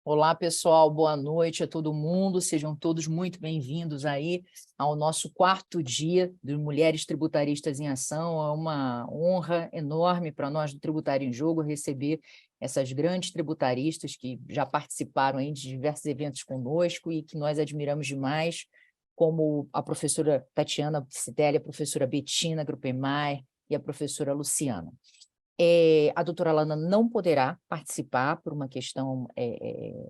Olá, pessoal, boa noite a todo mundo, sejam todos muito bem-vindos aí ao nosso quarto dia de Mulheres Tributaristas em Ação. É uma honra enorme para nós do Tributário em Jogo receber essas grandes tributaristas que já participaram aí de diversos eventos conosco e que nós admiramos demais, como a professora Tatiana Psitelli, a professora Bettina Gruppenmayer e a professora Luciana. A doutora Alana não poderá participar por uma questão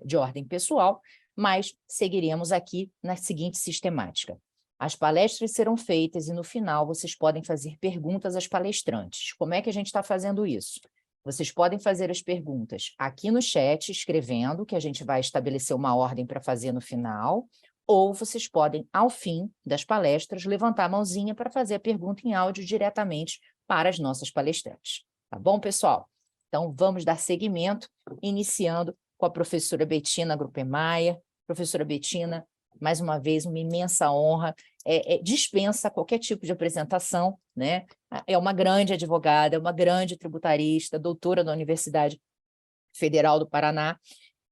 de ordem pessoal, mas seguiremos aqui na seguinte sistemática. As palestras serão feitas e, no final, vocês podem fazer perguntas às palestrantes. Como é que a gente está fazendo isso? Vocês podem fazer as perguntas aqui no chat, escrevendo, que a gente vai estabelecer uma ordem para fazer no final, ou vocês podem, ao fim das palestras, levantar a mãozinha para fazer a pergunta em áudio diretamente para as nossas palestrantes. Tá bom, pessoal? Então, vamos dar seguimento, iniciando com a professora Bettina Gruppenmayer. Professora Bettina, mais uma vez, uma imensa honra. Dispensa qualquer tipo de apresentação, né? É uma grande advogada, é uma grande tributarista, doutora da Universidade Federal do Paraná,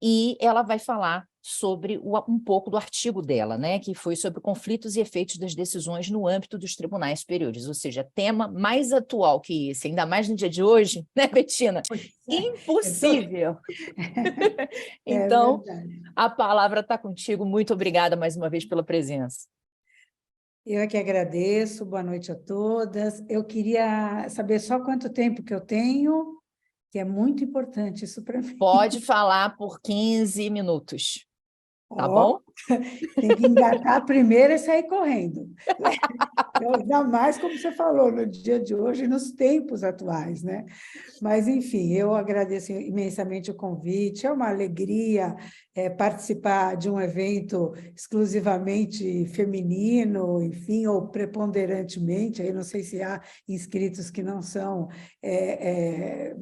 e ela vai falar sobre um pouco do artigo dela, né, que foi sobre conflitos e efeitos das decisões no âmbito dos tribunais superiores, ou seja, tema mais atual que esse, ainda mais no dia de hoje, né, Bettina? Impossível! Então, a palavra está contigo. Muito obrigada mais uma vez pela presença. Eu é que agradeço, boa noite a todas. Eu queria saber só quanto tempo que eu tenho, que é muito importante isso para mim. Pode falar por 15 minutos. Tá bom? Tem que engatar primeiro e sair correndo. Ainda mais, como você falou, no dia de hoje, nos tempos atuais, né? Mas, enfim, eu agradeço imensamente o convite. É uma alegria participar de um evento exclusivamente feminino, enfim, ou preponderantemente. Aí não sei se há inscritos que não são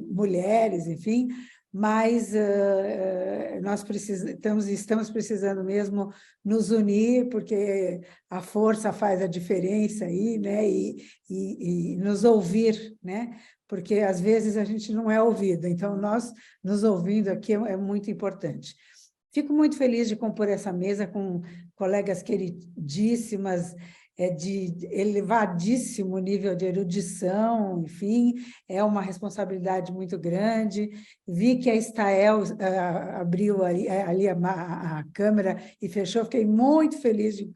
mulheres, enfim, mas nós estamos precisando mesmo nos unir, porque a força faz a diferença aí, né? E nos ouvir, né? Porque às vezes a gente não é ouvido, então nós nos ouvindo aqui é muito importante. Fico muito feliz de compor essa mesa com colegas queridíssimas, de elevadíssimo nível de erudição, enfim, é uma responsabilidade muito grande. Vi que a Estael abriu ali a câmera e fechou, fiquei muito feliz de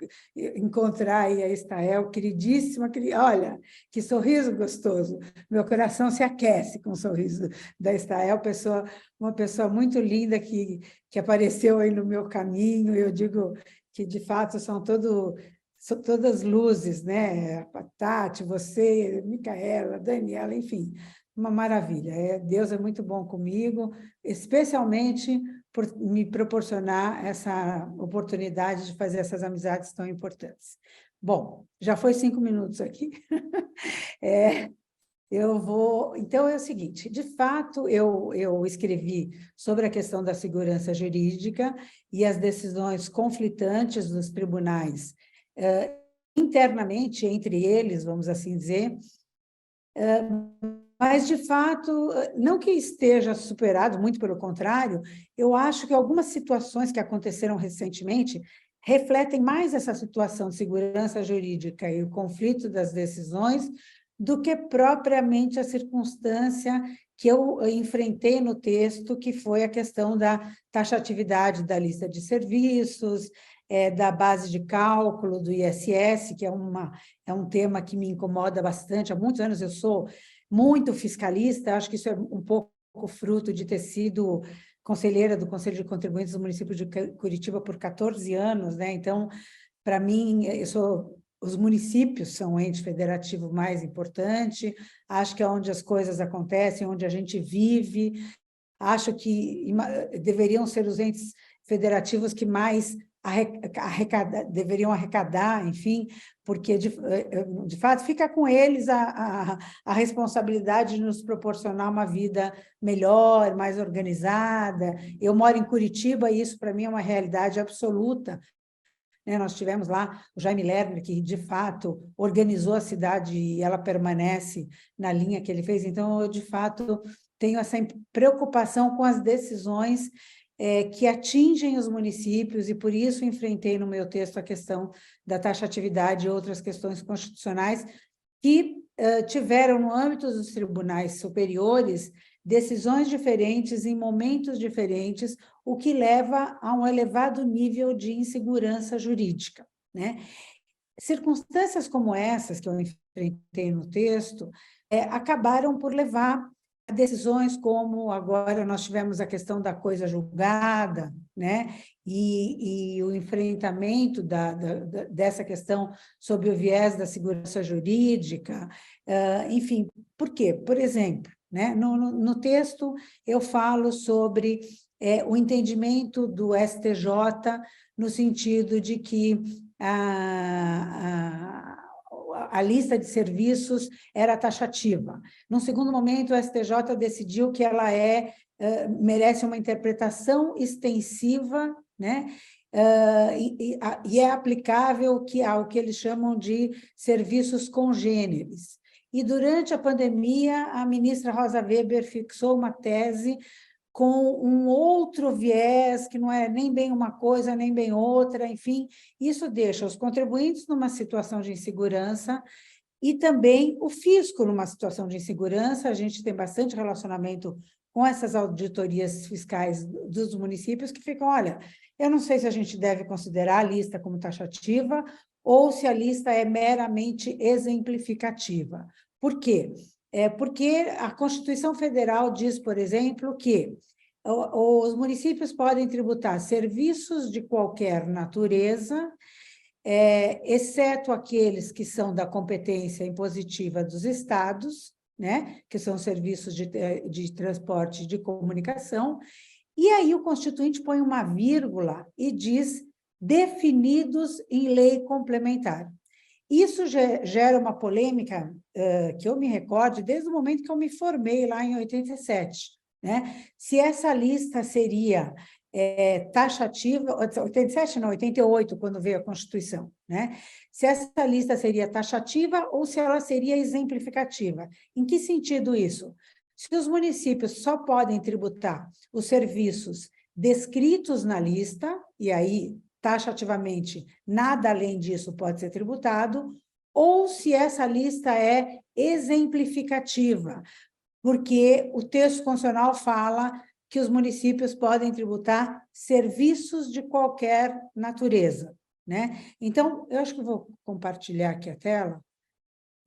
encontrar aí a Estael, queridíssima, olha, que sorriso gostoso, meu coração se aquece com o sorriso da Estael, uma pessoa muito linda que apareceu aí no meu caminho. Eu digo que, de fato, são todas luzes, né? A Tati, você, Micaela, Daniela, enfim, uma maravilha. Deus é muito bom comigo, especialmente por me proporcionar essa oportunidade de fazer essas amizades tão importantes. Bom, já foi 5 minutos aqui. Então, é o seguinte, de fato, eu escrevi sobre a questão da segurança jurídica e as decisões conflitantes dos tribunais, internamente, entre eles, vamos assim dizer, mas, de fato, não que esteja superado, muito pelo contrário, eu acho que algumas situações que aconteceram recentemente refletem mais essa situação de segurança jurídica e o conflito das decisões do que propriamente a circunstância que eu enfrentei no texto, que foi a questão da taxatividade da lista de serviços, da base de cálculo do ISS, que é um tema que me incomoda bastante. Há muitos anos eu sou muito fiscalista, acho que isso é um pouco fruto de ter sido conselheira do Conselho de Contribuintes do município de Curitiba por 14 anos, né? Então, para mim, os municípios são o ente federativo mais importante, acho que é onde as coisas acontecem, onde a gente vive, acho que deveriam ser os entes federativos que mais deveriam arrecadar, enfim, porque, de fato, fica com eles a responsabilidade de nos proporcionar uma vida melhor, mais organizada. Eu moro em Curitiba e isso, para mim, é uma realidade absoluta. Nós tivemos lá o Jaime Lerner, que, de fato, organizou a cidade e ela permanece na linha que ele fez. Então, eu, de fato, tenho essa preocupação com as decisões que atingem os municípios, e por isso enfrentei no meu texto a questão da taxatividade e outras questões constitucionais que tiveram, no âmbito dos tribunais superiores, decisões diferentes em momentos diferentes, o que leva a um elevado nível de insegurança jurídica, né? Circunstâncias como essas que eu enfrentei no texto acabaram por levar a decisões como agora nós tivemos a questão da coisa julgada, né? E o enfrentamento dessa questão sob o viés da segurança jurídica, enfim, por quê? Por exemplo, né? No texto eu falo sobre o entendimento do STJ no sentido de que a lista de serviços era taxativa. Num segundo momento, o STJ decidiu que ela merece uma interpretação extensiva, né? E é aplicável ao que eles chamam de serviços congêneres. E, durante a pandemia, a ministra Rosa Weber fixou uma tese com um outro viés, que não é nem bem uma coisa, nem bem outra, enfim, isso deixa os contribuintes numa situação de insegurança e também o fisco numa situação de insegurança. A gente tem bastante relacionamento com essas auditorias fiscais dos municípios que ficam, olha, eu não sei se a gente deve considerar a lista como taxativa ou se a lista é meramente exemplificativa. Por quê? Porque a Constituição Federal diz, por exemplo, que os municípios podem tributar serviços de qualquer natureza, exceto aqueles que são da competência impositiva dos estados, né, que são serviços de transporte e de comunicação, e aí o Constituinte põe uma vírgula e diz definidos em lei complementar. Isso gera uma polêmica que eu me recordo desde o momento que eu me formei lá em 87, né? Se essa lista seria taxativa, 87 não, 88, quando veio a Constituição, né? Se essa lista seria taxativa ou se ela seria exemplificativa. Em que sentido isso? Se os municípios só podem tributar os serviços descritos na lista, e aí taxativamente, nada além disso pode ser tributado, ou se essa lista é exemplificativa, porque o texto constitucional fala que os municípios podem tributar serviços de qualquer natureza, né? Então, eu acho que eu vou compartilhar aqui a tela.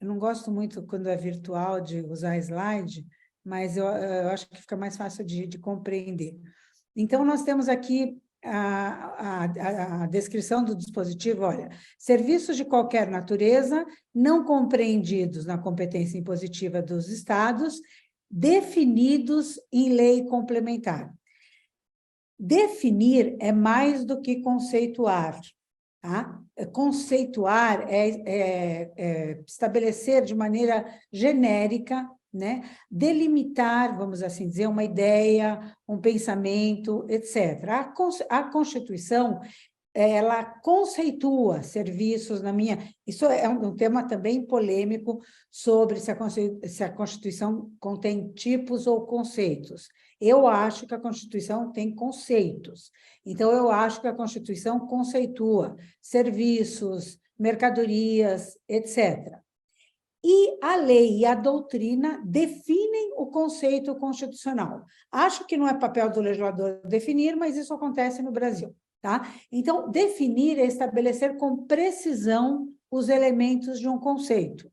Eu não gosto muito, quando é virtual, de usar slide, mas eu acho que fica mais fácil de compreender. Então, nós temos aqui a descrição do dispositivo, olha, serviços de qualquer natureza, não compreendidos na competência impositiva dos estados, definidos em lei complementar. Definir é mais do que conceituar, tá? Conceituar é estabelecer de maneira genérica, né? Delimitar, vamos assim dizer, uma ideia, um pensamento, etc. A Constituição, ela conceitua serviços Isso é um tema também polêmico sobre se a Constituição contém tipos ou conceitos. Eu acho que a Constituição tem conceitos. Então, eu acho que a Constituição conceitua serviços, mercadorias, etc. E a lei e a doutrina definem o conceito constitucional. Acho que não é papel do legislador definir, mas isso acontece no Brasil, tá? Então, definir é estabelecer com precisão os elementos de um conceito.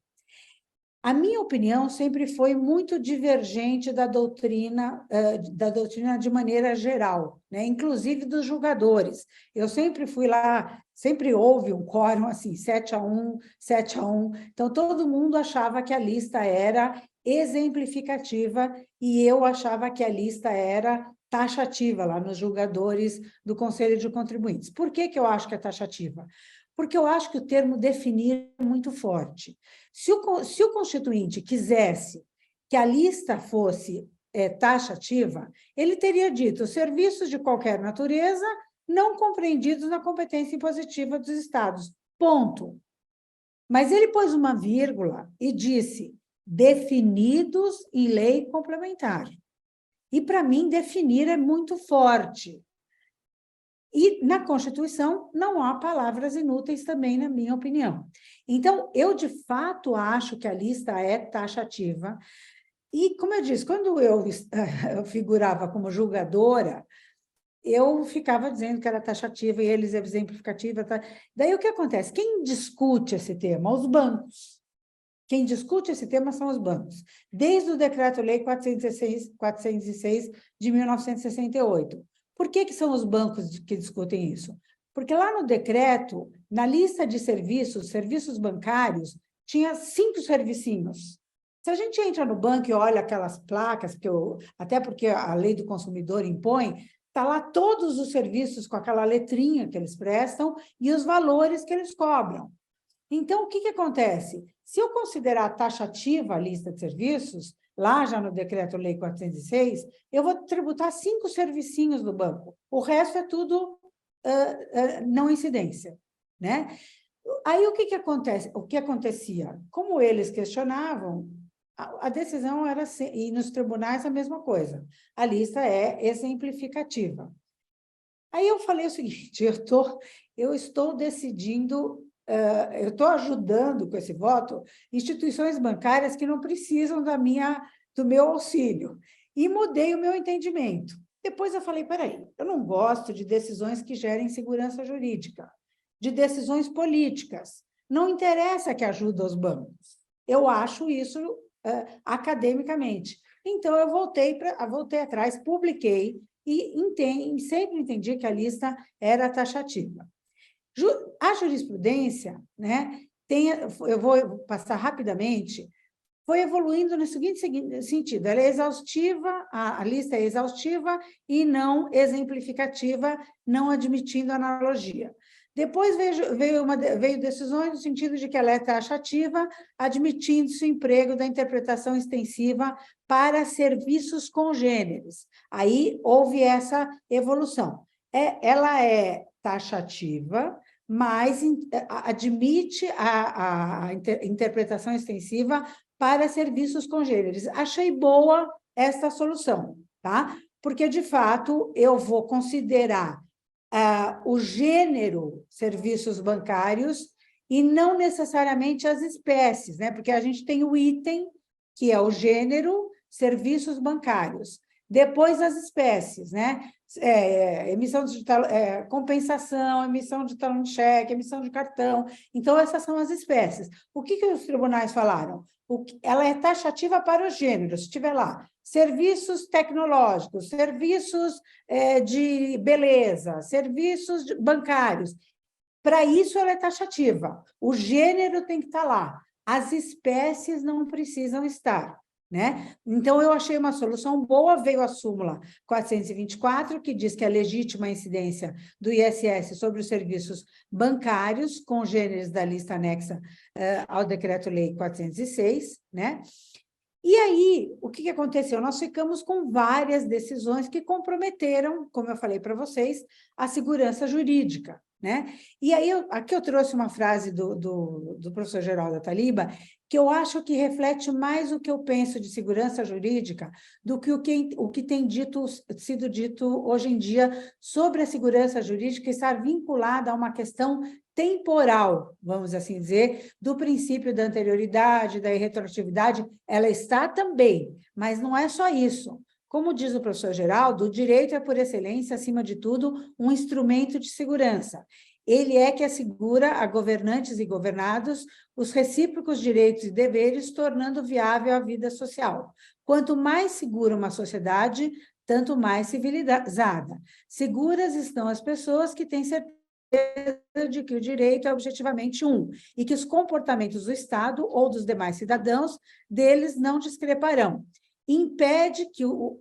A minha opinião sempre foi muito divergente da doutrina de maneira geral, né? Inclusive dos julgadores. Eu sempre fui lá, sempre houve um quórum assim, 7-1, 7-1. Então, todo mundo achava que a lista era exemplificativa e eu achava que a lista era taxativa, lá nos julgadores do Conselho de Contribuintes. Por que eu acho que é taxativa? Porque eu acho que o termo definir é muito forte. Se o Constituinte quisesse que a lista fosse taxativa, ele teria dito serviços de qualquer natureza não compreendidos na competência impositiva dos estados. Ponto. Mas ele pôs uma vírgula e disse definidos em lei complementar. E, para mim, definir é muito forte. E na Constituição não há palavras inúteis também, na minha opinião. Então, eu de fato acho que a lista é taxativa. E, como eu disse, quando eu figurava como julgadora, eu ficava dizendo que era taxativa e eles exemplificativa. Tá? Daí o que acontece? Quem discute esse tema? Os bancos. Quem discute esse tema são os bancos. Desde o Decreto-Lei 406 de 1968. Por que são os bancos que discutem isso? Porque lá no decreto, na lista de serviços bancários, tinha 5 servicinhos. Se a gente entra no banco e olha aquelas placas, até porque a lei do consumidor impõe, está lá todos os serviços com aquela letrinha que eles prestam e os valores que eles cobram. Então, o que acontece? Se eu considerar taxativa a lista de serviços, lá já no Decreto-Lei 406, eu vou tributar 5 servicinhos do banco. O resto é tudo não incidência, né? Aí, o que acontece? O que acontecia? Como eles questionavam, a decisão era, e nos tribunais a mesma coisa, a lista é exemplificativa. Aí eu falei o seguinte, eu estou decidindo, eu estou ajudando com esse voto instituições bancárias que não precisam do meu auxílio, e mudei o meu entendimento. Depois eu falei, peraí, eu não gosto de decisões que gerem segurança jurídica, de decisões políticas, não interessa que ajude os bancos, eu acho isso academicamente. Então, eu voltei atrás, publiquei, e sempre entendi que a lista era taxativa. A jurisprudência, né, eu vou passar rapidamente, foi evoluindo no seguinte sentido, ela é exaustiva, a lista é exaustiva e não exemplificativa, não admitindo analogia. Depois veio decisões no sentido de que ela é taxativa, admitindo-se o emprego da interpretação extensiva para serviços congêneres. Aí houve essa evolução. Ela é taxativa, mas admite a interpretação extensiva para serviços congêneres. Achei boa esta solução, tá? Porque, de fato, eu vou considerar o gênero serviços bancários e não necessariamente as espécies, né? Porque a gente tem o item, que é o gênero serviços bancários. Depois as espécies, né? Emissão de compensação, emissão de talão de cheque, emissão de cartão. Então, essas são as espécies. O que os tribunais falaram? Ela é taxativa para os gêneros, se tiver lá, serviços tecnológicos, serviços de beleza, serviços bancários. Para isso, ela é taxativa. O gênero tem que estar lá. As espécies não precisam estar, né? Então, eu achei uma solução boa, veio a súmula 424, que diz que é legítima a incidência do ISS sobre os serviços bancários, congêneres da lista anexa ao Decreto-Lei 406, né? E aí, o que aconteceu? Nós ficamos com várias decisões que comprometeram, como eu falei para vocês, a segurança jurídica, né? E aí, aqui eu trouxe uma frase do professor Geraldo Ataliba, que eu acho que reflete mais o que eu penso de segurança jurídica do que o que tem sido dito hoje em dia sobre a segurança jurídica estar vinculada a uma questão temporal, vamos assim dizer, do princípio da anterioridade, da irretroatividade, ela está também, mas não é só isso. Como diz o professor Geraldo, o direito é, por excelência, acima de tudo, um instrumento de segurança. Ele é que assegura a governantes e governados os recíprocos direitos e deveres, tornando viável a vida social. Quanto mais segura uma sociedade, tanto mais civilizada. Seguras estão as pessoas que têm certeza de que o direito é objetivamente um, e que os comportamentos do Estado ou dos demais cidadãos deles não discreparão.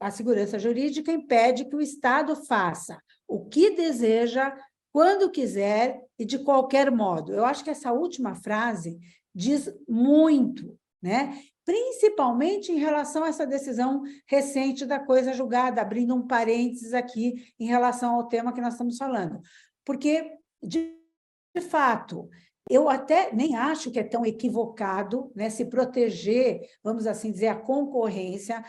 A segurança jurídica impede que o Estado faça o que deseja, quando quiser e de qualquer modo. Eu acho que essa última frase diz muito, né? Principalmente em relação a essa decisão recente da coisa julgada, abrindo um parênteses aqui em relação ao tema que nós estamos falando. Porque, de fato, eu até nem acho que é tão equivocado, né, se proteger, vamos assim dizer, a concorrência,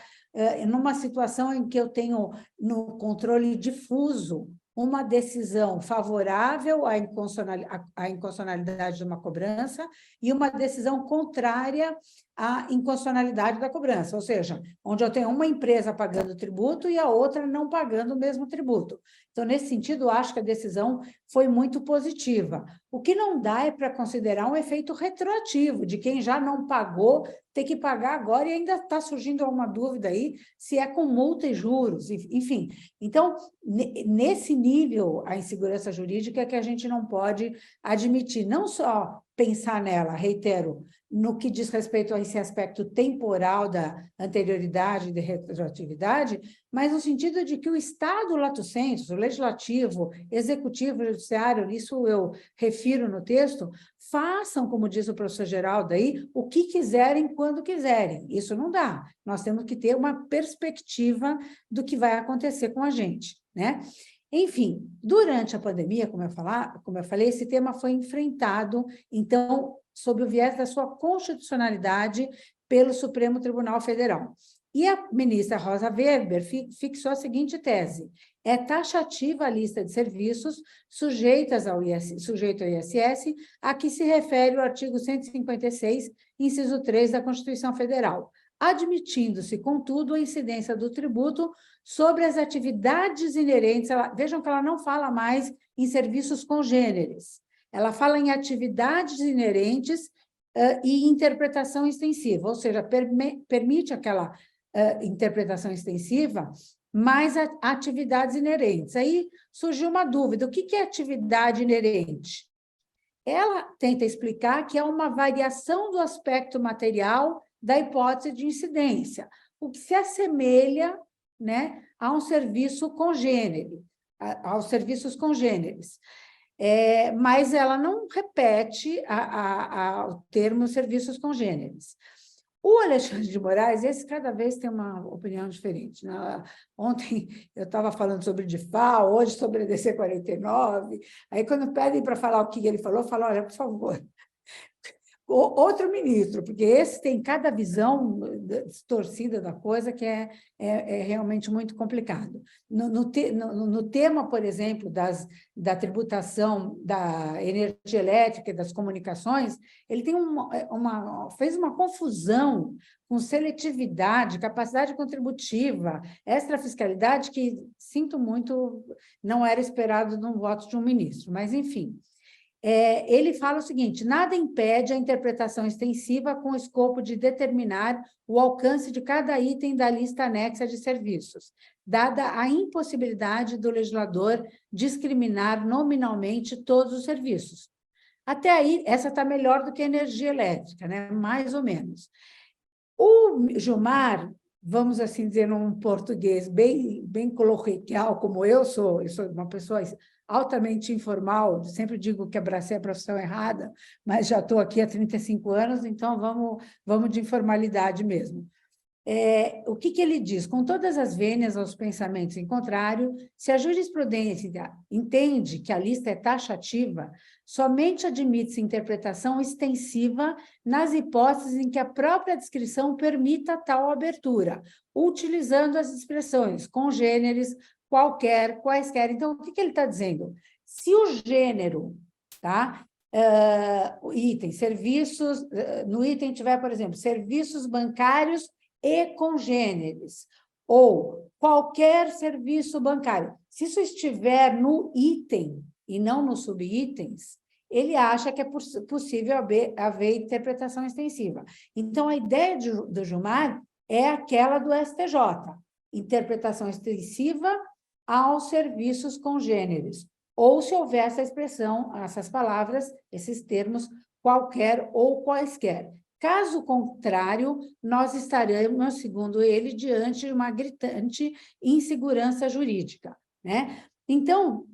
numa situação em que eu tenho no controle difuso uma decisão favorável à inconstitucionalidade de uma cobrança e uma decisão contrária à inconstitucionalidade da cobrança, ou seja, onde eu tenho uma empresa pagando tributo e a outra não pagando o mesmo tributo. Então, nesse sentido, eu acho que a decisão foi muito positiva. O que não dá é para considerar um efeito retroativo, de quem já não pagou ter que pagar agora, e ainda está surgindo uma dúvida aí se é com multa e juros, enfim. Então, nesse nível, a insegurança jurídica é que a gente não pode admitir, não só pensar nela, reitero, no que diz respeito a esse aspecto temporal da anterioridade e de retroatividade, mas no sentido de que o Estado lato sensu, o legislativo, executivo, judiciário, isso eu refiro no texto, façam, como diz o professor Geraldo aí, o que quiserem, quando quiserem. Isso não dá. Nós temos que ter uma perspectiva do que vai acontecer com a gente, né? Enfim, durante a pandemia, como eu falei, esse tema foi enfrentado, então, sob o viés da sua constitucionalidade pelo Supremo Tribunal Federal. E a ministra Rosa Weber fixou a seguinte tese: é taxativa a lista de serviços sujeitos ao ISS, a que se refere o artigo 156, inciso 3 da Constituição Federal, admitindo-se, contudo, a incidência do tributo sobre as atividades inerentes. Vejam que ela não fala mais em serviços congêneres, ela fala em atividades inerentes e interpretação extensiva, ou seja, permite aquela interpretação extensiva, mais atividades inerentes. Aí surgiu uma dúvida: o que é atividade inerente? Ela tenta explicar que é uma variação do aspecto material da hipótese de incidência, o que se assemelha, né, a um serviço congênere, aos serviços congêneres. Mas ela não repete o termo serviços congêneres. O Alexandre de Moraes, esse cada vez tem uma opinião diferente, né? Ontem eu estava falando sobre DIFAL, hoje sobre a DC 49, aí quando pedem para falar o que ele falou, eu falo: olha, por favor, outro ministro, porque esse tem cada visão distorcida da coisa que é realmente muito complicado. No tema, por exemplo, da tributação da energia elétrica e das comunicações, ele tem fez uma confusão com seletividade, capacidade contributiva, extrafiscalidade, que, sinto muito, não era esperado num voto de um ministro, mas, enfim. Ele fala o seguinte: nada impede a interpretação extensiva com o escopo de determinar o alcance de cada item da lista anexa de serviços, dada a impossibilidade do legislador discriminar nominalmente todos os serviços. Até aí, essa está melhor do que a energia elétrica, né? Mais ou menos. O Gilmar, vamos assim dizer, num português bem coloquial, como eu sou uma pessoa altamente informal, sempre digo que abracei a profissão errada, mas já estou aqui há 35 anos, então vamos de informalidade mesmo. O que ele diz? Com todas as vênias aos pensamentos em contrário, se a jurisprudência entende que a lista é taxativa, somente admite-se interpretação extensiva nas hipóteses em que a própria descrição permita tal abertura, utilizando as expressões congêneres, qualquer, quaisquer. Então, o que ele está dizendo? Se o gênero, tá? O item, serviços, no item tiver, por exemplo, serviços bancários e congêneres, ou qualquer serviço bancário. Se isso estiver no item e não nos subitens, ele acha que é possível haver interpretação extensiva. Então, a ideia do Gilmar é aquela do STJ, interpretação extensiva aos serviços congêneres, ou se houver essa expressão, essas palavras, esses termos, qualquer ou quaisquer. Caso contrário, nós estaremos, segundo ele, diante de uma gritante insegurança jurídica, né? Então,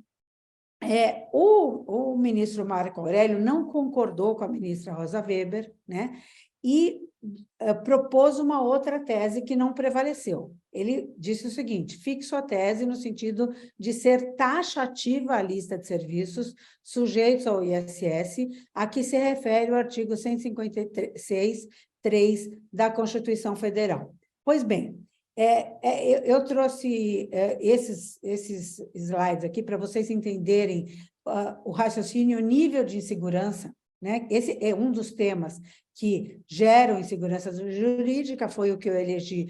o ministro Marco Aurélio não concordou com a ministra Rosa Weber, né? E propôs uma outra tese que não prevaleceu. Ele disse o seguinte: fixo a tese no sentido de ser taxativa a lista de serviços sujeitos ao ISS, a que se refere o artigo 156, 3 da Constituição Federal. Pois bem, Eu trouxe esses slides aqui para vocês entenderem o raciocínio, o nível de insegurança, né? Esse é um dos temas que geram insegurança jurídica, foi o que eu elegi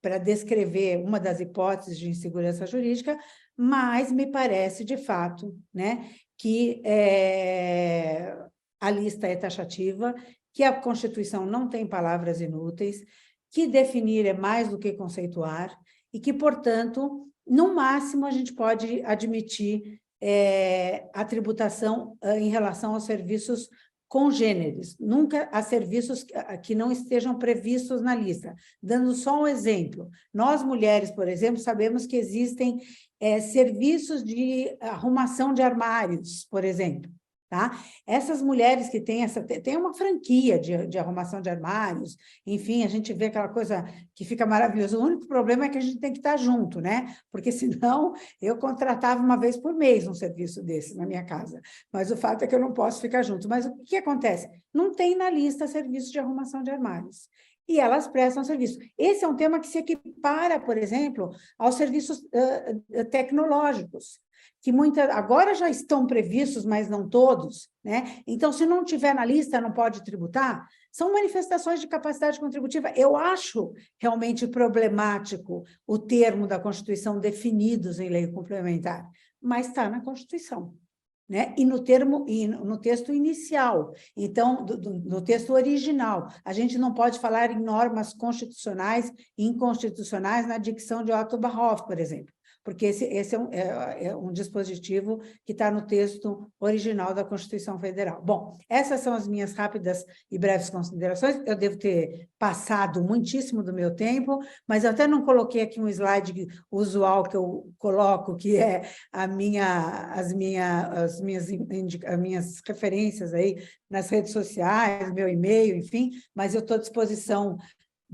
para descrever uma das hipóteses de insegurança jurídica, mas me parece, de fato, né, que a lista é taxativa, que a Constituição não tem palavras inúteis, que definir é mais do que conceituar, e que, portanto, no máximo, a gente pode admitir a tributação em relação aos serviços congêneres, nunca a serviços que não estejam previstos na lista. Dando só um exemplo, nós mulheres, por exemplo, sabemos que existem serviços de arrumação de armários, por exemplo. Tá? Essas mulheres que têm uma franquia de arrumação de armários, enfim, a gente vê aquela coisa que fica maravilhosa. O único problema é que a gente tem que estar junto, né? Porque senão eu contratava uma vez por mês um serviço desse na minha casa. Mas o fato é que eu não posso ficar junto. Mas o que acontece? Não tem na lista serviço de arrumação de armários. E elas prestam serviço. Esse é um tema que se equipara, por exemplo, aos serviços tecnológicos, que agora já estão previstos, mas não todos, né? Então, se não tiver na lista, não pode tributar. São manifestações de capacidade contributiva. Eu acho realmente problemático o termo da Constituição definidos em lei complementar, mas está na Constituição, né? E no texto inicial, então, no texto original. A gente não pode falar em normas constitucionais e inconstitucionais na dicção de Otto Barhoff, por exemplo, porque esse é um dispositivo que está no texto original da Constituição Federal. Bom, essas são as minhas rápidas e breves considerações. Eu devo ter passado muitíssimo do meu tempo, mas eu até não coloquei aqui um slide usual que eu coloco, que é as minhas referências aí nas redes sociais, meu e-mail, enfim, mas eu estou à disposição.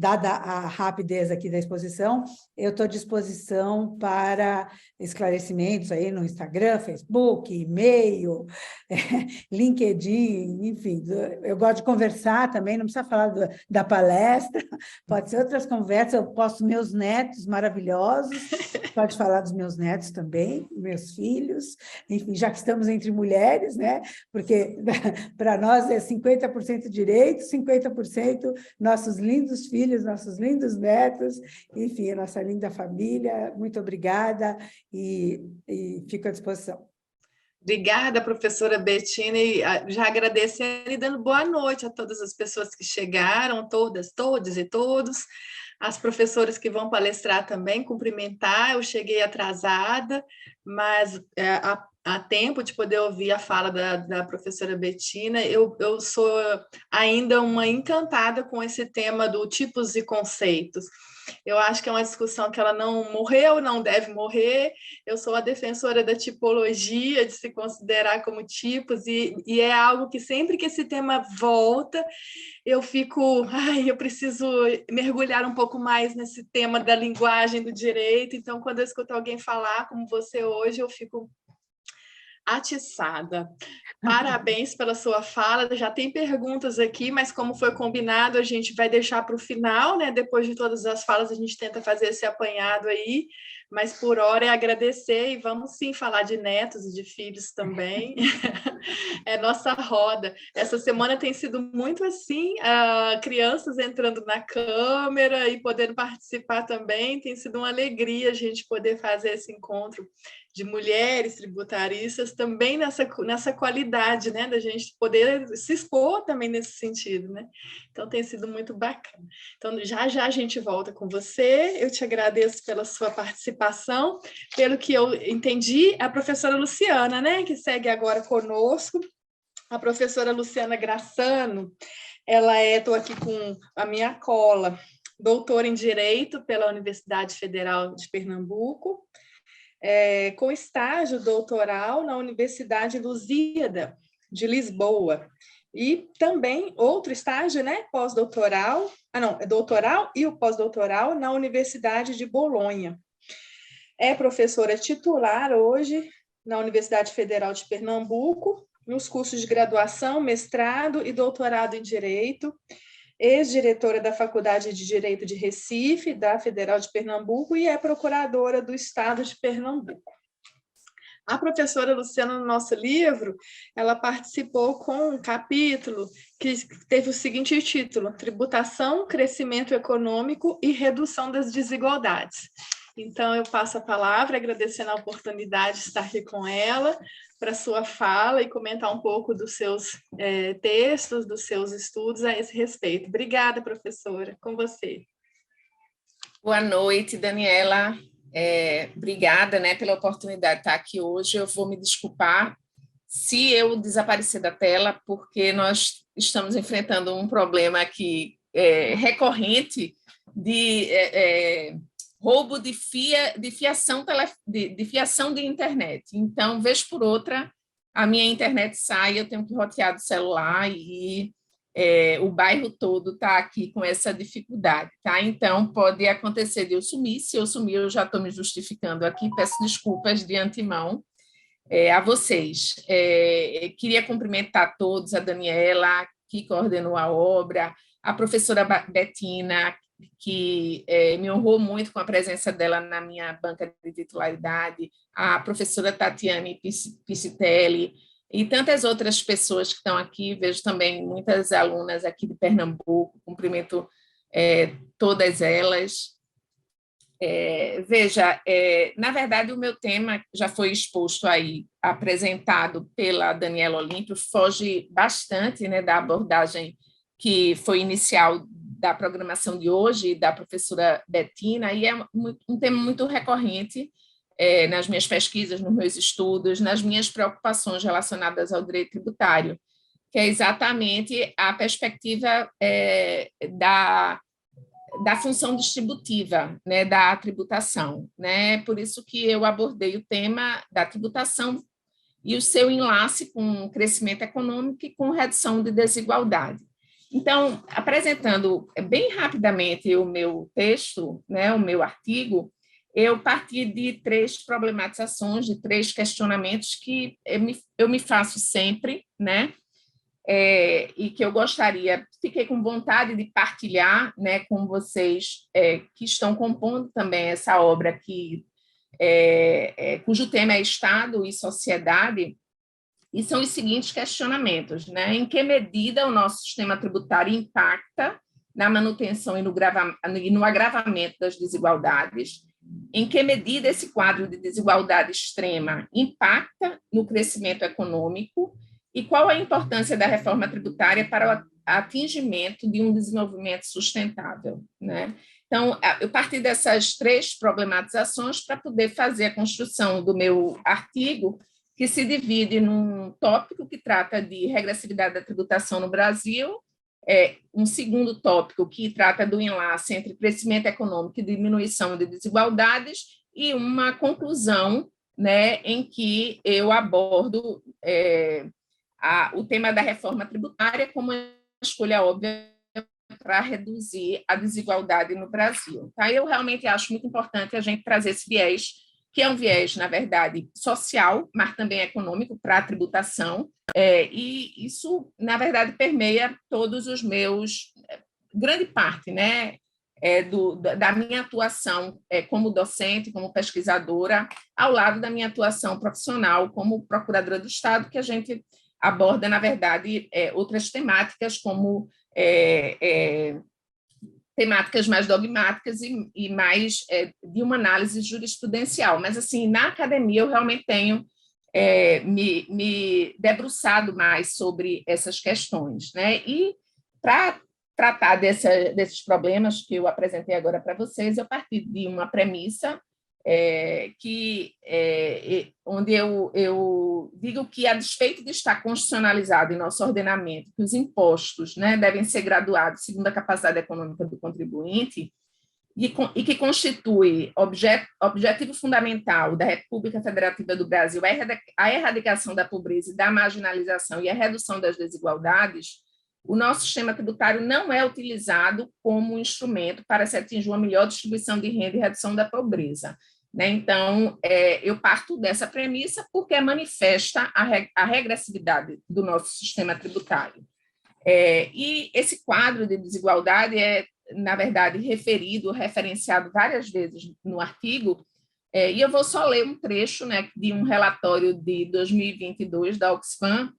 Dada a rapidez aqui da exposição, eu estou à disposição para esclarecimentos aí no Instagram, Facebook, e-mail, LinkedIn, enfim. Eu gosto de conversar também, não precisa falar da palestra, pode ser outras conversas, eu posto meus netos maravilhosos, pode falar dos meus netos também, meus filhos, enfim, já que estamos entre mulheres, né? Porque para nós é 50% direito, 50% nossos lindos filhos, nossos lindos netos, enfim, a nossa linda família. Muito obrigada e fico à disposição. Obrigada, professora Bettina, e já agradecendo e dando boa noite a todas as pessoas que chegaram, todas, todos e todos, as professoras que vão palestrar também, cumprimentar. Eu cheguei atrasada, mas há tempo de poder ouvir a fala da professora Bettina. Eu sou ainda uma encantada com esse tema do tipos e conceitos. Eu acho que é uma discussão que ela não morreu, não deve morrer. Eu sou a defensora da tipologia, de se considerar como tipos, e é algo que sempre que esse tema volta, eu fico, eu preciso mergulhar um pouco mais nesse tema da linguagem do direito. Então, quando eu escuto alguém falar como você hoje, eu fico atiçada. Parabéns pela sua fala. Já tem perguntas aqui, mas como foi combinado, a gente vai deixar para o final, né? Depois de todas as falas, a gente tenta fazer esse apanhado aí, mas por hora é agradecer, e vamos sim falar de netos e de filhos também. É nossa roda. Essa semana tem sido muito assim, crianças entrando na câmera e podendo participar também. Tem sido uma alegria a gente poder fazer esse encontro de mulheres tributaristas também nessa qualidade, né, da gente poder se expor também nesse sentido, né? Então tem sido muito bacana. Então já a gente volta com você. Eu te agradeço pela sua participação. Pelo que eu entendi, a professora Luciana, né, que segue agora conosco. A professora Luciana Grassano, estou aqui com a minha cola, doutora em Direito pela Universidade Federal de Pernambuco, com estágio doutoral na Universidade Lusíada de Lisboa, e também outro estágio, né, pós-doutoral, doutoral e o pós-doutoral na Universidade de Bolonha. É professora titular hoje na Universidade Federal de Pernambuco, nos cursos de graduação, mestrado e doutorado em Direito, ex-diretora da Faculdade de Direito de Recife, da Federal de Pernambuco, e é procuradora do Estado de Pernambuco. A professora Luciana, no nosso livro, ela participou com um capítulo que teve o seguinte título: Tributação, Crescimento Econômico e Redução das Desigualdades. Então, eu passo a palavra, agradecendo a oportunidade de estar aqui com ela, para a sua fala e comentar um pouco dos seus textos, dos seus estudos a esse respeito. Obrigada, professora. Com você. Boa noite, Daniela. Obrigada, né, pela oportunidade de estar aqui hoje. Eu vou me desculpar se eu desaparecer da tela, porque nós estamos enfrentando um problema aqui recorrente de roubo de fiação de internet. Então, vez por outra, a minha internet sai, eu tenho que rotear do celular e o bairro todo está aqui com essa dificuldade, tá? Então, pode acontecer de eu sumir. Se eu sumir, eu já estou me justificando aqui, peço desculpas de antemão a vocês. Queria cumprimentar todos, a Daniela, que coordenou a obra, a professora Betina, que me honrou muito com a presença dela na minha banca de titularidade, a professora Tatiane Piscitelli, e tantas outras pessoas que estão aqui. Vejo também muitas alunas aqui de Pernambuco, cumprimento todas elas. Veja, na verdade, o meu tema já foi exposto aí, apresentado pela Daniela Olímpio, foge bastante, né, da abordagem que foi inicial da programação de hoje, da professora Betina, e é um tema muito recorrente nas minhas pesquisas, nos meus estudos, nas minhas preocupações relacionadas ao direito tributário, que é exatamente a perspectiva da função distributiva, né, da tributação, né? Por isso que eu abordei o tema da tributação e o seu enlace com crescimento econômico e com redução de desigualdade. Então, apresentando bem rapidamente o meu texto, né, o meu artigo, eu parti de 3 problematizações, de 3 questionamentos que eu me faço sempre, né, e que eu fiquei com vontade de partilhar, né, com vocês que estão compondo também essa obra, cujo tema é Estado e Sociedade, e são os seguintes questionamentos, né? Em que medida o nosso sistema tributário impacta na manutenção e no agravamento das desigualdades? Em que medida esse quadro de desigualdade extrema impacta no crescimento econômico? E qual a importância da reforma tributária para o atingimento de um desenvolvimento sustentável, né? Então, eu parti dessas 3 problematizações para poder fazer a construção do meu artigo, que se divide num tópico que trata de regressividade da tributação no Brasil, um segundo tópico que trata do enlace entre crescimento econômico e diminuição de desigualdades, e uma conclusão, né, em que eu abordo o tema da reforma tributária como uma escolha óbvia para reduzir a desigualdade no Brasil. Tá? Eu realmente acho muito importante a gente trazer esse viés, que é um viés, na verdade, social, mas também econômico, para a tributação, e isso, na verdade, permeia todos os meus, grande parte, né, da minha atuação como docente, como pesquisadora, ao lado da minha atuação profissional como procuradora do Estado, que a gente aborda, na verdade, outras temáticas, como temáticas mais dogmáticas e mais de uma análise jurisprudencial. Mas, assim, na academia eu realmente tenho me debruçado mais sobre essas questões, né? E para tratar desses problemas que eu apresentei agora para vocês, eu parti de uma premissa onde eu digo que, a despeito de estar constitucionalizado em nosso ordenamento que os impostos, né, devem ser graduados segundo a capacidade econômica do contribuinte, e que constitui objetivo fundamental da República Federativa do Brasil a erradicação da pobreza e da marginalização e a redução das desigualdades, o nosso sistema tributário não é utilizado como um instrumento para se atingir uma melhor distribuição de renda e redução da pobreza, né? Então, eu parto dessa premissa porque manifesta a regressividade do nosso sistema tributário. E esse quadro de desigualdade é, na verdade, referenciado várias vezes no artigo, e eu vou só ler um trecho, né, de um relatório de 2022 da Oxfam,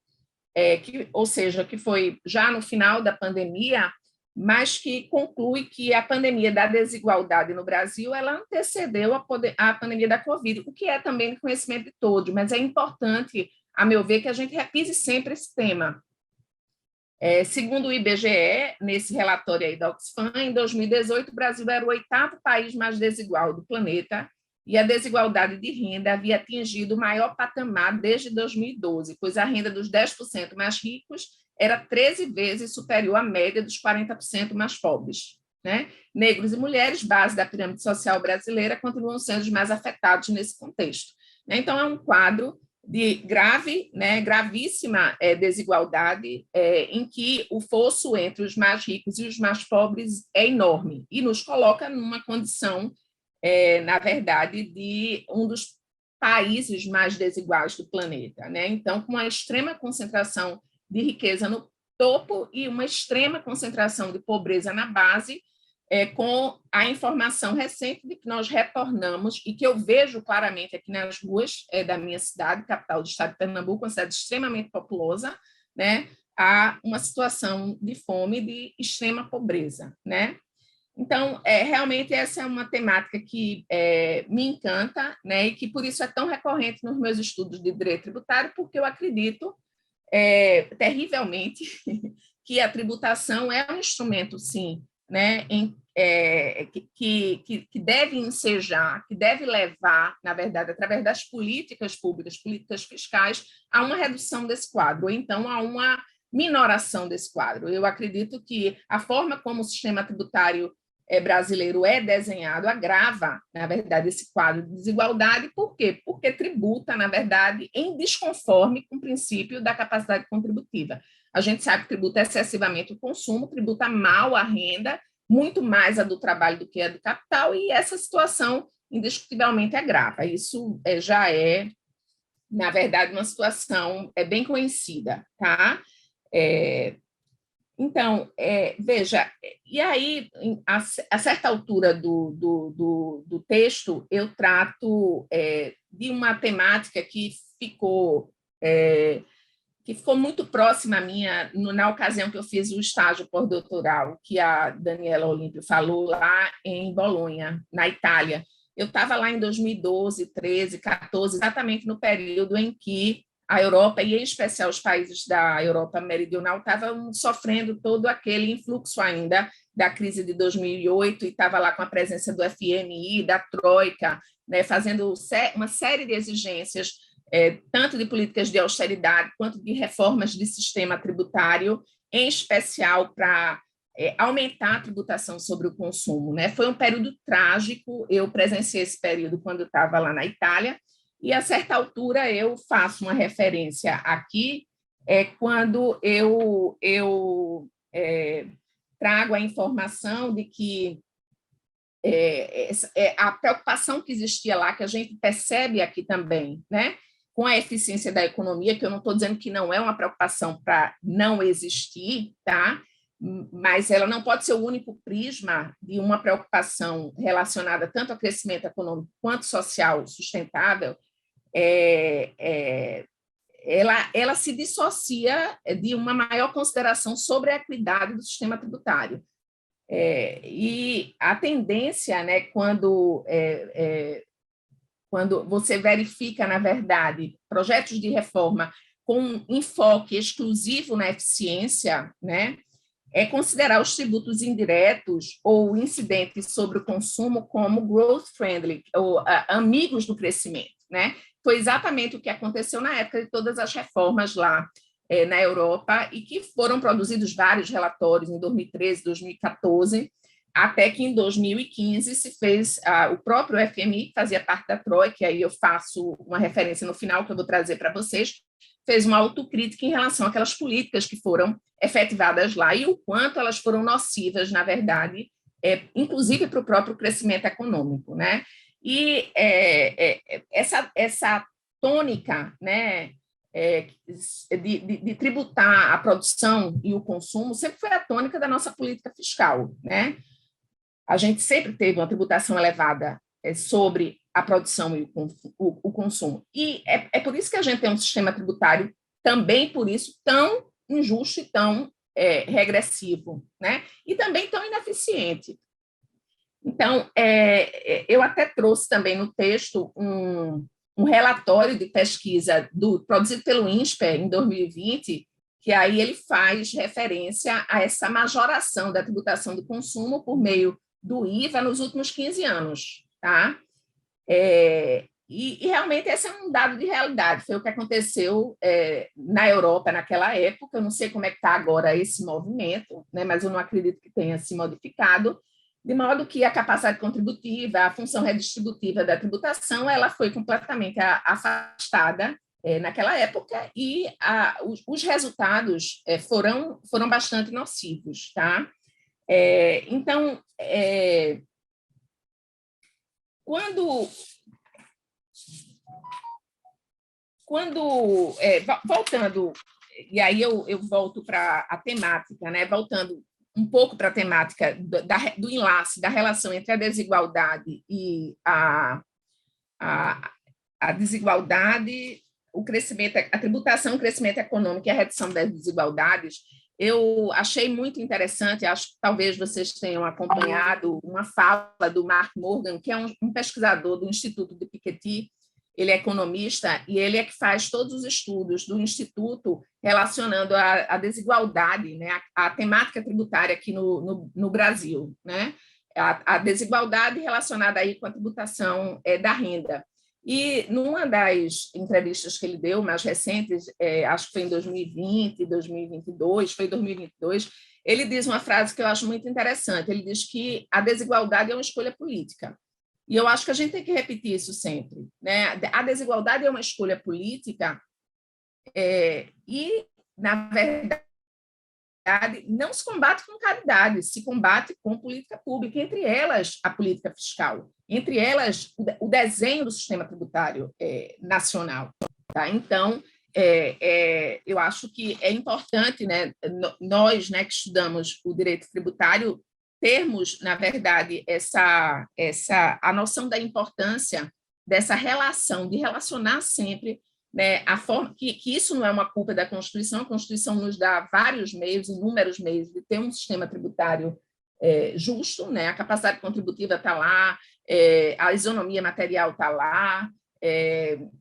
ou seja, que foi já no final da pandemia, mas que conclui que a pandemia da desigualdade no Brasil ela antecedeu a pandemia da Covid, o que é também de conhecimento de todos, mas é importante, a meu ver, que a gente repise sempre esse tema. Segundo o IBGE, nesse relatório aí da Oxfam, em 2018, o Brasil era o 8º país mais desigual do planeta e a desigualdade de renda havia atingido o maior patamar desde 2012, pois a renda dos 10% mais ricos era 13 vezes superior à média dos 40% mais pobres. Né? Negros e mulheres, base da pirâmide social brasileira, continuam sendo os mais afetados nesse contexto. Então, é um quadro de gravíssima desigualdade, em que o fosso entre os mais ricos e os mais pobres é enorme e nos coloca numa condição, na verdade, de um dos países mais desiguais do planeta. Né? Então, com uma extrema concentração de riqueza no topo e uma extrema concentração de pobreza na base, com a informação recente de que nós retornamos, e que eu vejo claramente aqui nas ruas da minha cidade, capital do estado de Pernambuco, uma cidade extremamente populosa, né, a uma situação de fome, de extrema pobreza. Né? Então, realmente essa é uma temática que me encanta, né, e que por isso é tão recorrente nos meus estudos de direito tributário, porque eu acredito terrivelmente que a tributação é um instrumento, sim, né, que deve ensejar, que deve levar, na verdade, através das políticas públicas, políticas fiscais, a uma redução desse quadro, ou então a uma minoração desse quadro. Eu acredito que a forma como o sistema tributário brasileiro é desenhado agrava, na verdade, esse quadro de desigualdade. Por quê? Porque tributa, na verdade, em desconforme com o princípio da capacidade contributiva. A gente sabe que tributa excessivamente o consumo, tributa mal a renda, muito mais a do trabalho do que a do capital, e essa situação, indiscutivelmente, agrava. Isso já é, na verdade, uma situação bem conhecida, tá? Então, veja, e aí, a certa altura do texto, eu trato de uma temática que ficou muito próxima a minha, na ocasião que eu fiz o estágio pós-doutoral, que a Daniela Olímpio falou lá em Bolonha, na Itália. Eu estava lá em 2012, 13, 14, exatamente no período em que a Europa, e em especial os países da Europa meridional, estavam sofrendo todo aquele influxo ainda da crise de 2008, e estava lá com a presença do FMI, da Troika, né, fazendo uma série de exigências, tanto de políticas de austeridade quanto de reformas de sistema tributário, em especial para aumentar a tributação sobre o consumo. Né? Foi um período trágico, eu presenciei esse período quando eu estava lá na Itália, e a certa altura eu faço uma referência aqui, quando eu trago a informação de que a preocupação que existia lá, que a gente percebe aqui também, né, com a eficiência da economia, que eu não estou dizendo que não é uma preocupação para não existir, tá? Mas ela não pode ser o único prisma de uma preocupação relacionada tanto ao crescimento econômico quanto social sustentável. Ela se dissocia de uma maior consideração sobre a equidade do sistema tributário. E a tendência, né, quando você verifica, na verdade, projetos de reforma com enfoque exclusivo na eficiência, né, é considerar os tributos indiretos ou incidentes sobre o consumo como growth friendly, ou amigos do crescimento, né? Foi exatamente o que aconteceu na época de todas as reformas lá na Europa, e que foram produzidos vários relatórios em 2013, 2014, até que em 2015 se fez o próprio FMI, que fazia parte da Troika, e aí eu faço uma referência no final que eu vou trazer para vocês, fez uma autocrítica em relação àquelas políticas que foram efetivadas lá e o quanto elas foram nocivas, na verdade, inclusive para o próprio crescimento econômico, né? E essa tônica, né, de tributar a produção e o consumo sempre foi a tônica da nossa política fiscal, né? A gente sempre teve uma tributação elevada sobre a produção e o consumo. E é por isso que a gente tem um sistema tributário, também por isso, tão injusto e tão regressivo, né? E também tão ineficiente. Então, eu até trouxe também no texto um relatório de pesquisa produzido pelo INSPER em 2020, que aí ele faz referência a essa majoração da tributação do consumo por meio do IVA nos últimos 15 anos. Tá? E realmente esse é um dado de realidade, foi o que aconteceu na Europa naquela época. Eu não sei como é que está agora esse movimento, né, mas eu não acredito que tenha se modificado, de modo que a capacidade contributiva, a função redistributiva da tributação, ela foi completamente afastada naquela época, e os resultados foram bastante nocivos. Tá? Então, voltando, e aí eu volto para a temática, né? Voltando um pouco para a temática do enlace, da relação entre a desigualdade e a desigualdade, o crescimento, a tributação, o crescimento econômico e a redução das desigualdades. Eu achei muito interessante, acho que talvez vocês tenham acompanhado uma fala do Mark Morgan, que é um pesquisador do Instituto de Piketty. Ele é economista e ele é que faz todos os estudos do Instituto relacionando a desigualdade, né, a temática tributária aqui no Brasil, né, a desigualdade relacionada aí com a tributação da renda. E numa das entrevistas que ele deu, mais recentes, acho que foi em 2020, 2022, foi em 2022, ele diz uma frase que eu acho muito interessante. Ele diz que a desigualdade é uma escolha política. E eu acho que a gente tem que repetir isso sempre, né? A desigualdade é uma escolha política e, na verdade, não se combate com caridade, se combate com política pública, entre elas a política fiscal, entre elas o desenho do sistema tributário nacional. Tá? Então, eu acho que é importante, né, nós, né, que estudamos o direito tributário, termos, na verdade, a noção da importância dessa relação, de relacionar sempre, né, a forma que isso não é uma culpa da Constituição. A Constituição nos dá vários meios, inúmeros meios, de ter um sistema tributário justo, né? A capacidade contributiva está lá, a isonomia material está lá,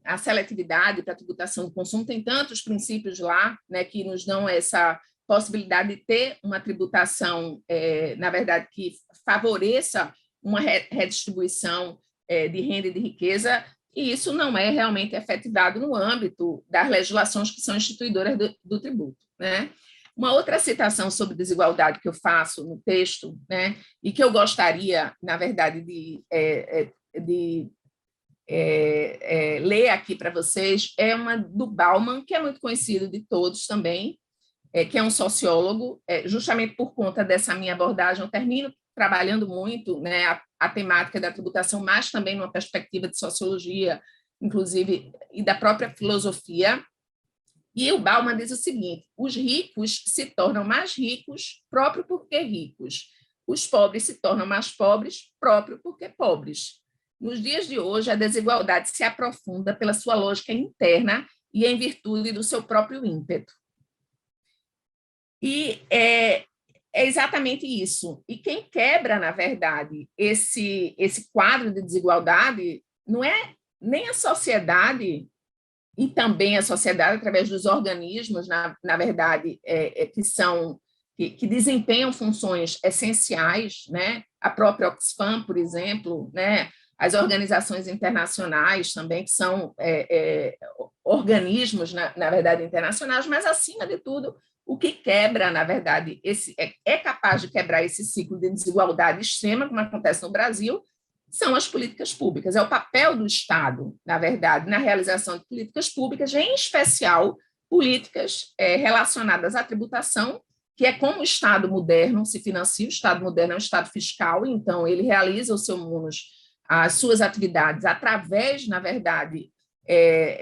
a seletividade para a tributação do consumo, tem tantos princípios lá, né, que nos dão essa possibilidade de ter uma tributação, na verdade, que favoreça uma redistribuição de renda e de riqueza, e isso não é realmente efetivado no âmbito das legislações que são instituidoras do tributo, né? Uma outra citação sobre desigualdade que eu faço no texto, né, e que eu gostaria, na verdade, de ler aqui para vocês, é uma do Bauman, que é muito conhecido de todos também, que é um sociólogo. Justamente por conta dessa minha abordagem, eu termino trabalhando muito, né, a temática da tributação, mas também numa perspectiva de sociologia, inclusive, e da própria filosofia. E o Bauman diz o seguinte: os ricos se tornam mais ricos próprio porque ricos. Os pobres se tornam mais pobres próprio porque pobres. Nos dias de hoje, a desigualdade se aprofunda pela sua lógica interna e em virtude do seu próprio ímpeto. E é exatamente isso. E quem quebra, na verdade, esse quadro de desigualdade não é nem a sociedade, e também a sociedade através dos organismos, na verdade, que desempenham funções essenciais, né? A própria Oxfam, por exemplo, né? As organizações internacionais também, que são organismos, na verdade, internacionais, mas, acima de tudo, o que quebra, na verdade, é capaz de quebrar esse ciclo de desigualdade extrema, como acontece no Brasil, são as políticas públicas. É o papel do Estado, na verdade, na realização de políticas públicas, em especial políticas relacionadas à tributação, que é como o Estado moderno se financia. O Estado moderno é um Estado fiscal, então ele realiza o seu munus, as suas atividades através, na verdade,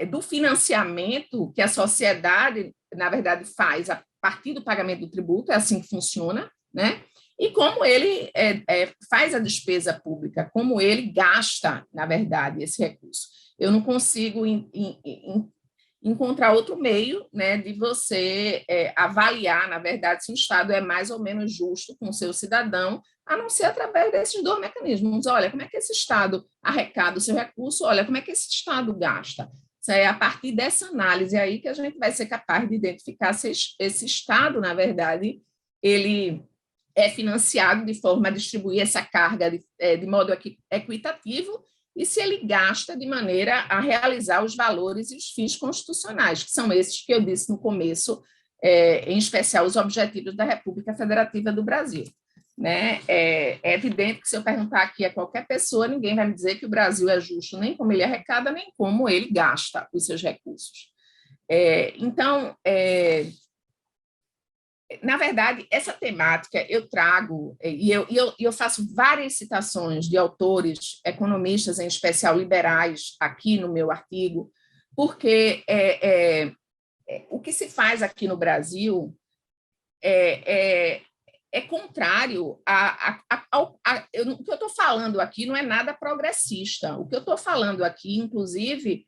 do financiamento que a sociedade, na verdade, faz a partir do pagamento do tributo, é assim que funciona, né? E como ele faz a despesa pública, como ele gasta, na verdade, esse recurso. Eu não consigo encontrar outro meio, né, de você avaliar, na verdade, se o Estado é mais ou menos justo com o seu cidadão, a não ser através desses dois mecanismos. Olha, como é que esse Estado arrecada o seu recurso, olha, como é que esse Estado gasta. Isso é a partir dessa análise aí que a gente vai ser capaz de identificar se esse Estado, na verdade, ele é financiado de forma a distribuir essa carga de modo equitativo e se ele gasta de maneira a realizar os valores e os fins constitucionais, que são esses que eu disse no começo, em especial os objetivos da República Federativa do Brasil. Né? É evidente que se eu perguntar aqui a qualquer pessoa, ninguém vai me dizer que o Brasil é justo nem como ele arrecada, nem como ele gasta os seus recursos. Então, na verdade, essa temática eu trago, e eu faço várias citações de autores, economistas, em especial liberais, aqui no meu artigo, porque o que se faz aqui no Brasil é contrário o que eu estou falando aqui não é nada progressista. O que eu estou falando aqui, inclusive,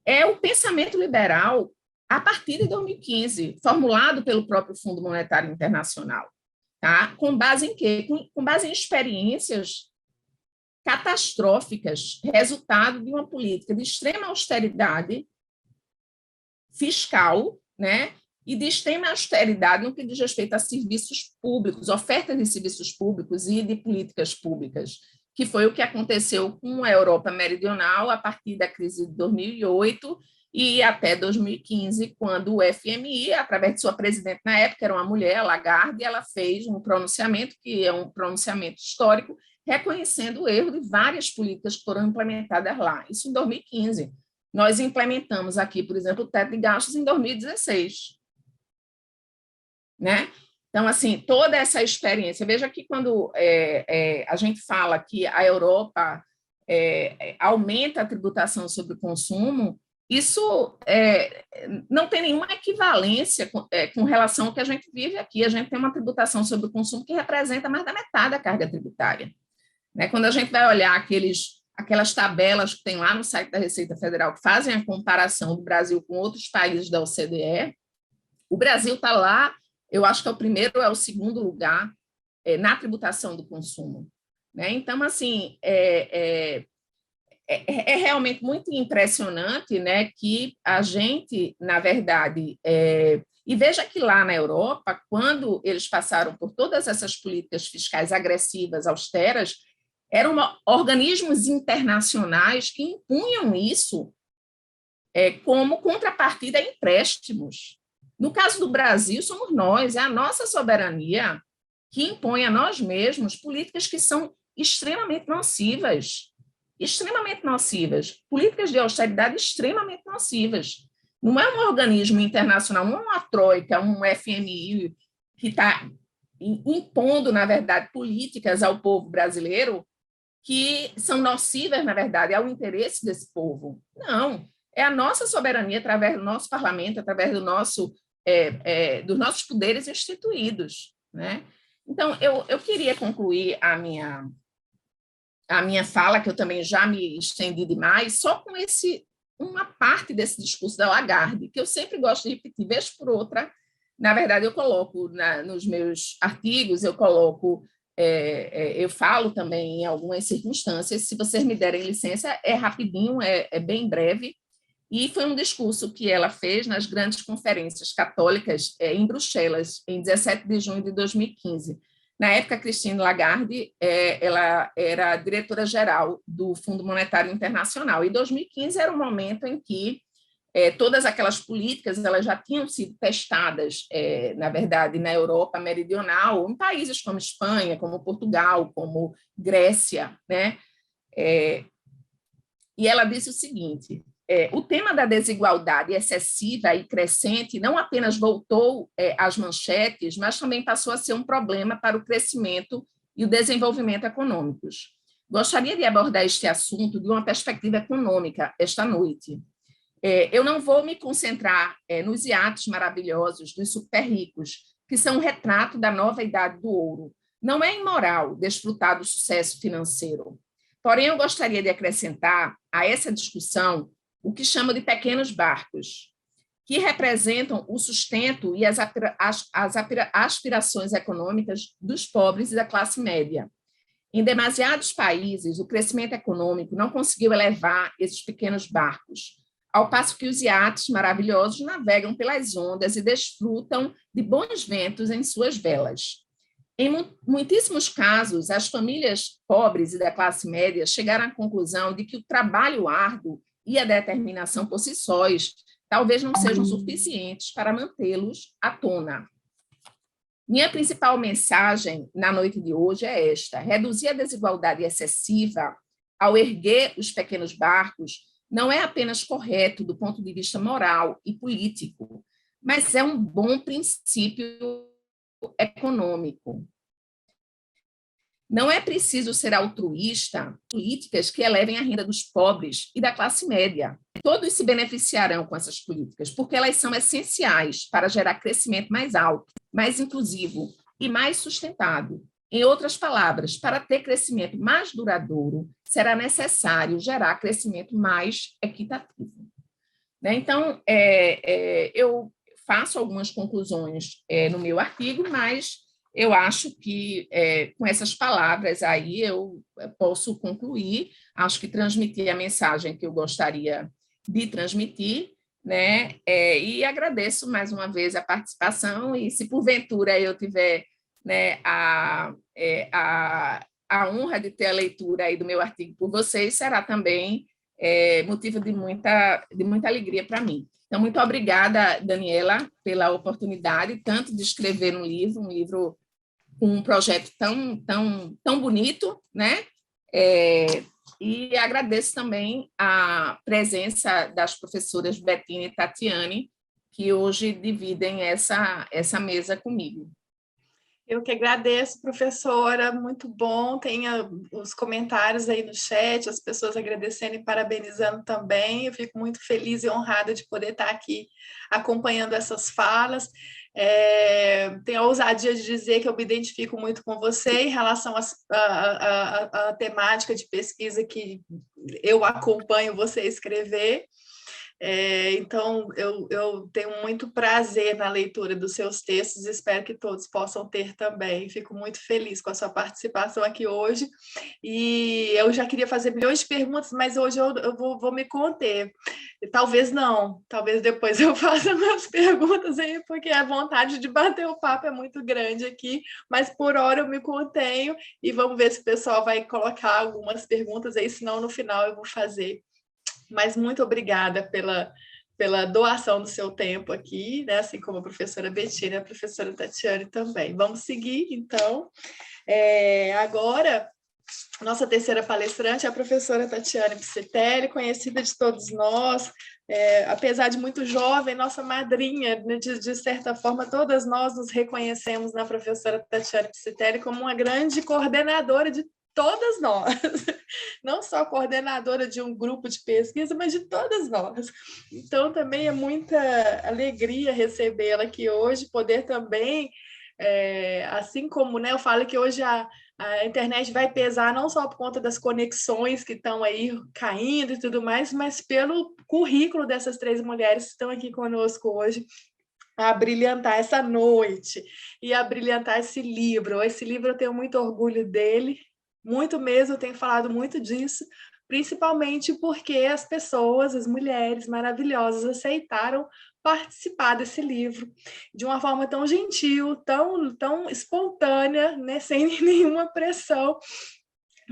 é o pensamento liberal a partir de 2015, formulado pelo próprio Fundo Monetário Internacional. Tá? Com base em quê? Com base em experiências catastróficas, resultado de uma política de extrema austeridade fiscal, né? E de extrema austeridade no que diz respeito a serviços públicos, ofertas de serviços públicos e de políticas públicas, que foi o que aconteceu com a Europa Meridional a partir da crise de 2008 e até 2015, quando o FMI, através de sua presidente na época, era uma mulher, a Lagarde, ela fez um pronunciamento, que é um pronunciamento histórico, reconhecendo o erro de várias políticas que foram implementadas lá. Isso em 2015. Nós implementamos aqui, por exemplo, o teto de gastos em 2016. Né? Então, assim, toda essa experiência, veja que quando a gente fala que a Europa aumenta a tributação sobre o consumo, isso não tem nenhuma equivalência com relação ao que a gente vive aqui. A gente tem uma tributação sobre o consumo que representa mais da metade da carga tributária. Né? Quando a gente vai olhar aquelas tabelas que tem lá no site da Receita Federal que fazem a comparação do Brasil com outros países da OCDE, o Brasil está lá, eu acho que é o primeiro ou é o segundo lugar na tributação do consumo. Né? Então, assim, é realmente muito impressionante, né, que a gente, na verdade, e veja que lá na Europa, quando eles passaram por todas essas políticas fiscais agressivas, austeras, eram organismos internacionais que impunham isso como contrapartida a empréstimos. No caso do Brasil, somos nós, é a nossa soberania que impõe a nós mesmos políticas que são extremamente nocivas, políticas de austeridade extremamente nocivas. Não é um organismo internacional, não é uma troika, um FMI que está impondo, na verdade, políticas ao povo brasileiro que são nocivas, na verdade, ao interesse desse povo. Não, é a nossa soberania através do nosso parlamento, através dos nossos poderes instituídos. Né? Então, eu queria concluir a minha fala, que eu também já me estendi demais, só com uma parte desse discurso da Lagarde, que eu sempre gosto de repetir, vez por outra. Na verdade, eu coloco nos meus artigos, eu falo também em algumas circunstâncias, se vocês me derem licença, é rapidinho, é bem breve, e foi um discurso que ela fez nas grandes conferências católicas em Bruxelas, em 17 de junho de 2015. Na época, Christine Lagarde ela era diretora-geral do Fundo Monetário Internacional, e 2015 era um momento em que todas aquelas políticas elas já tinham sido testadas, na verdade, na Europa Meridional, em países como Espanha, como Portugal, como Grécia. Né? E ela disse o seguinte: o tema da desigualdade excessiva e crescente não apenas voltou às manchetes, mas também passou a ser um problema para o crescimento e o desenvolvimento econômicos. Gostaria de abordar este assunto de uma perspectiva econômica esta noite. Eu não vou me concentrar nos iates maravilhosos dos super ricos, que são um retrato da nova idade do ouro. Não é imoral desfrutar do sucesso financeiro. Porém, eu gostaria de acrescentar a essa discussão o que chamo de pequenos barcos, que representam o sustento e as aspirações econômicas dos pobres e da classe média. Em demasiados países, o crescimento econômico não conseguiu elevar esses pequenos barcos, ao passo que os iates maravilhosos navegam pelas ondas e desfrutam de bons ventos em suas velas. Em muitíssimos casos, as famílias pobres e da classe média chegaram à conclusão de que o trabalho árduo e a determinação por si sós talvez não sejam suficientes para mantê-los à tona. Minha principal mensagem na noite de hoje é esta: reduzir a desigualdade excessiva ao erguer os pequenos barcos não é apenas correto do ponto de vista moral e político, mas é um bom princípio econômico. Não é preciso ser altruísta, políticas que elevem a renda dos pobres e da classe média. Todos se beneficiarão com essas políticas, porque elas são essenciais para gerar crescimento mais alto, mais inclusivo e mais sustentado. Em outras palavras, para ter crescimento mais duradouro, será necessário gerar crescimento mais equitativo. Então, eu faço algumas conclusões no meu artigo, mas eu acho que com essas palavras aí eu posso concluir, acho que transmiti a mensagem que eu gostaria de transmitir, né? E agradeço mais uma vez a participação, e se porventura eu tiver, né, a honra de ter a leitura aí do meu artigo por vocês, será também motivo de muita alegria para mim. Então, muito obrigada, Daniela, pela oportunidade, tanto de escrever um livro com um projeto tão bonito, né? E agradeço também a presença das professoras Betina e Tatiane, que hoje dividem essa mesa comigo. Eu que agradeço, professora, muito bom. Tem os comentários aí no chat, as pessoas agradecendo e parabenizando também. Eu fico muito feliz e honrada de poder estar aqui acompanhando essas falas. Tenho a ousadia de dizer que eu me identifico muito com você em relação à temática de pesquisa que eu acompanho você escrever. Então, eu tenho muito prazer na leitura dos seus textos, espero que todos possam ter também. Fico muito feliz com a sua participação aqui hoje, e eu já queria fazer milhões de perguntas, mas hoje eu vou me conter. Talvez não, talvez depois eu faça umas perguntas aí, porque a vontade de bater o papo é muito grande aqui, mas por hora eu me contenho, e vamos ver se o pessoal vai colocar algumas perguntas aí, senão no final eu vou fazer. Mas muito obrigada pela doação do seu tempo aqui, né? Assim como a professora Betina e a professora Tatiane também. Vamos seguir, então. Agora, nossa terceira palestrante é a professora Tatiane Psitelli, conhecida de todos nós, apesar de muito jovem, nossa madrinha, né? De certa forma, todas nós nos reconhecemos na professora Tatiane Psitelli como uma grande coordenadora de todas nós, não só coordenadora de um grupo de pesquisa, mas de todas nós. Então, também é muita alegria recebê-la aqui hoje, poder também, assim como, né, eu falo que hoje a internet vai pesar não só por conta das conexões que estão aí caindo e tudo mais, mas pelo currículo dessas três mulheres que estão aqui conosco hoje, a brilhantar essa noite e a brilhantar esse livro. Esse livro eu tenho muito orgulho dele, muito mesmo, eu tenho falado muito disso, principalmente porque as pessoas, as mulheres maravilhosas, aceitaram participar desse livro de uma forma tão gentil, tão espontânea, né, sem nenhuma pressão,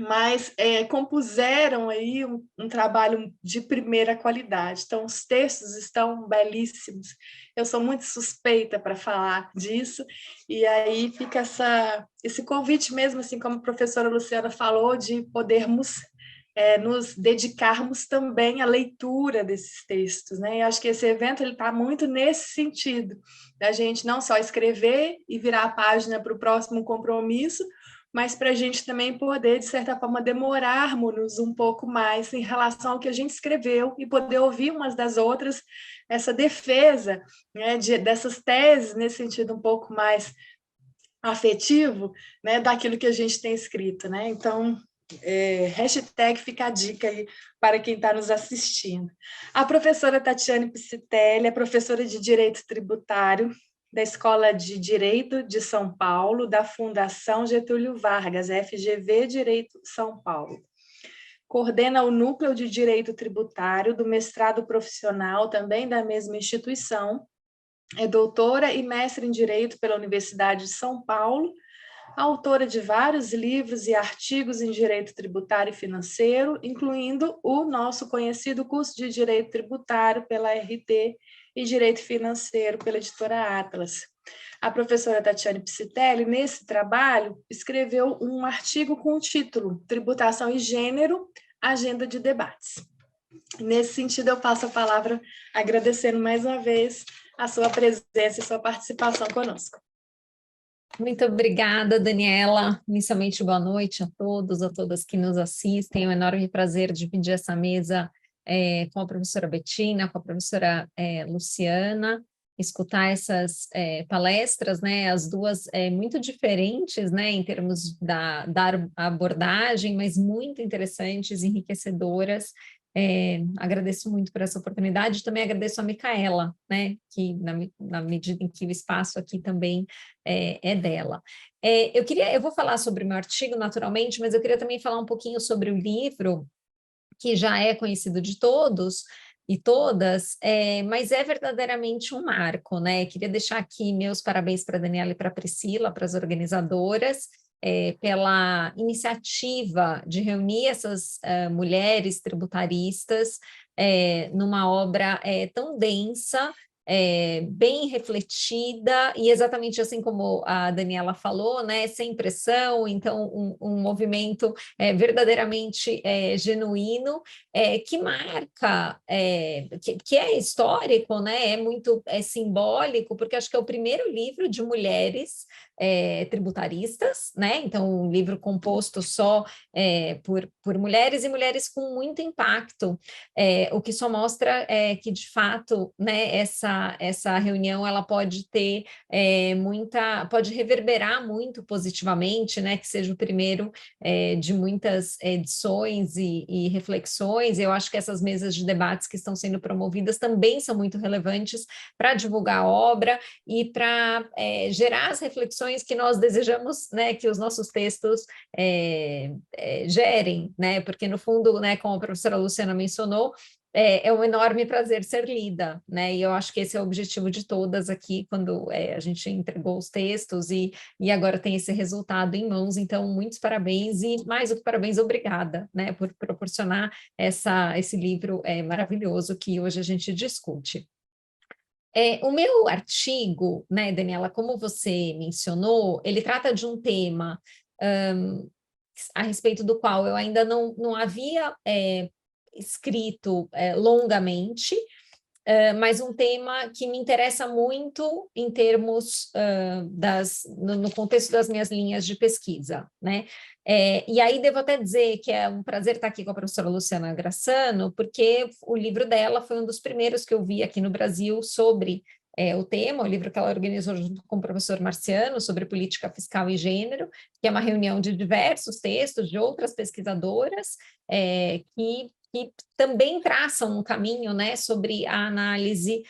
mas compuseram aí um trabalho de primeira qualidade. Então, os textos estão belíssimos. Eu sou muito suspeita para falar disso, e aí fica esse convite mesmo, assim como a professora Luciana falou, de podermos nos dedicarmos também à leitura desses textos, né? E acho que esse evento está muito nesse sentido, da gente não só escrever e virar a página para o próximo compromisso, mas para a gente também poder, de certa forma, demorarmos-nos um pouco mais em relação ao que a gente escreveu e poder ouvir umas das outras, essa defesa, né, dessas teses, nesse sentido um pouco mais afetivo, né, daquilo que a gente tem escrito, né? Então, hashtag fica a dica aí para quem está nos assistindo. A professora Tatiane Piscitelli é professora de Direito Tributário da Escola de Direito de São Paulo, da Fundação Getúlio Vargas, FGV Direito São Paulo. Coordena o Núcleo de Direito Tributário do mestrado profissional, também da mesma instituição. É doutora e mestre em Direito pela Universidade de São Paulo, autora de vários livros e artigos em Direito Tributário e Financeiro, incluindo o nosso conhecido curso de Direito Tributário pela RT e Direito Financeiro pela editora Atlas. A professora Tatiane Piscitelli, nesse trabalho, escreveu um artigo com o título Tributação e Gênero, Agenda de Debates. Nesse sentido, eu passo a palavra agradecendo mais uma vez a sua presença e sua participação conosco. Muito obrigada, Daniela. Inicialmente, boa noite a todos, a todas que nos assistem. É um enorme prazer dividir essa mesa com a professora Bettina, com a professora Luciana, escutar essas palestras, né, as duas muito diferentes, né, em termos da abordagem, mas muito interessantes, enriquecedoras. Agradeço muito por essa oportunidade, também agradeço a Micaela, né, que na medida em que o espaço aqui também é dela. Eu vou falar sobre o meu artigo, naturalmente, mas eu queria também falar um pouquinho sobre o livro, que já é conhecido de todos e todas, mas é verdadeiramente um marco, né? Queria deixar aqui meus parabéns para a Daniela e para a Priscila, para as organizadoras, pela iniciativa de reunir essas mulheres tributaristas numa obra tão densa, bem refletida, e exatamente assim como a Daniela falou, né, sem pressão, então um movimento verdadeiramente genuíno, que marca, que é histórico, né, é simbólico, porque acho que é o primeiro livro de mulheres tributaristas, né? Então, um livro composto só por mulheres e mulheres com muito impacto, o que só mostra que, de fato, né, essa reunião ela pode ter pode reverberar muito positivamente, né? Que seja o primeiro de muitas edições e reflexões. Eu acho que essas mesas de debates que estão sendo promovidas também são muito relevantes para divulgar a obra e para gerar as reflexões que nós desejamos, né, que os nossos textos gerem, né, porque no fundo, né, como a professora Luciana mencionou, é um enorme prazer ser lida, né, e eu acho que esse é o objetivo de todas aqui, quando a gente entregou os textos e agora tem esse resultado em mãos, então muitos parabéns e mais do que parabéns, obrigada, né, por proporcionar esse livro maravilhoso que hoje a gente discute. O meu artigo, né, Daniela, como você mencionou, ele trata de um tema a respeito do qual eu ainda não havia escrito longamente, mas um tema que me interessa muito em termos no contexto das minhas linhas de pesquisa, né? E aí devo até dizer que é um prazer estar aqui com a professora Luciana Grassano, porque o livro dela foi um dos primeiros que eu vi aqui no Brasil sobre o tema, o livro que ela organizou junto com o professor Marciano sobre política fiscal e gênero, que é uma reunião de diversos textos de outras pesquisadoras que também traçam um caminho, né, sobre a análise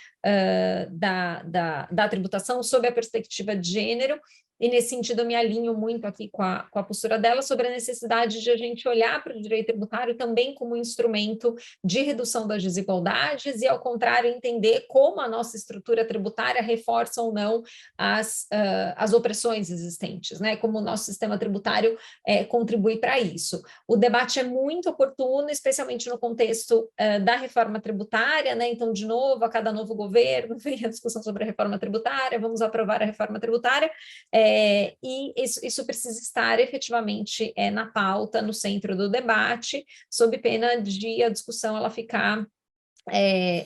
da tributação sob a perspectiva de gênero, e nesse sentido eu me alinho muito aqui com a postura dela sobre a necessidade de a gente olhar para o direito tributário também como instrumento de redução das desigualdades e, ao contrário, entender como a nossa estrutura tributária reforça ou não as opressões existentes, né, como o nosso sistema tributário contribui para isso. O debate é muito oportuno, especialmente no contexto da reforma tributária, né, então, de novo, a cada novo governo vem a discussão sobre a reforma tributária, vamos aprovar a reforma tributária, e isso precisa estar efetivamente na pauta, no centro do debate, sob pena de a discussão ela ficar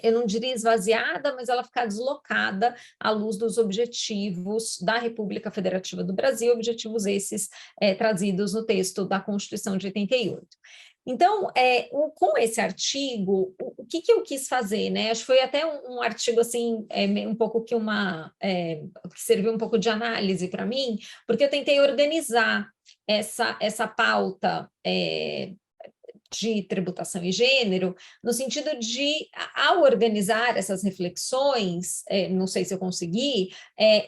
eu não diria esvaziada, mas ela ficar deslocada à luz dos objetivos da República Federativa do Brasil, objetivos esses trazidos no texto da Constituição de 88. Então, com esse artigo, o que eu quis fazer, né? Acho que foi até um artigo, assim, um pouco que que serviu um pouco de análise para mim, porque eu tentei organizar essa pauta de tributação e gênero, no sentido de, ao organizar essas reflexões, não sei se eu consegui,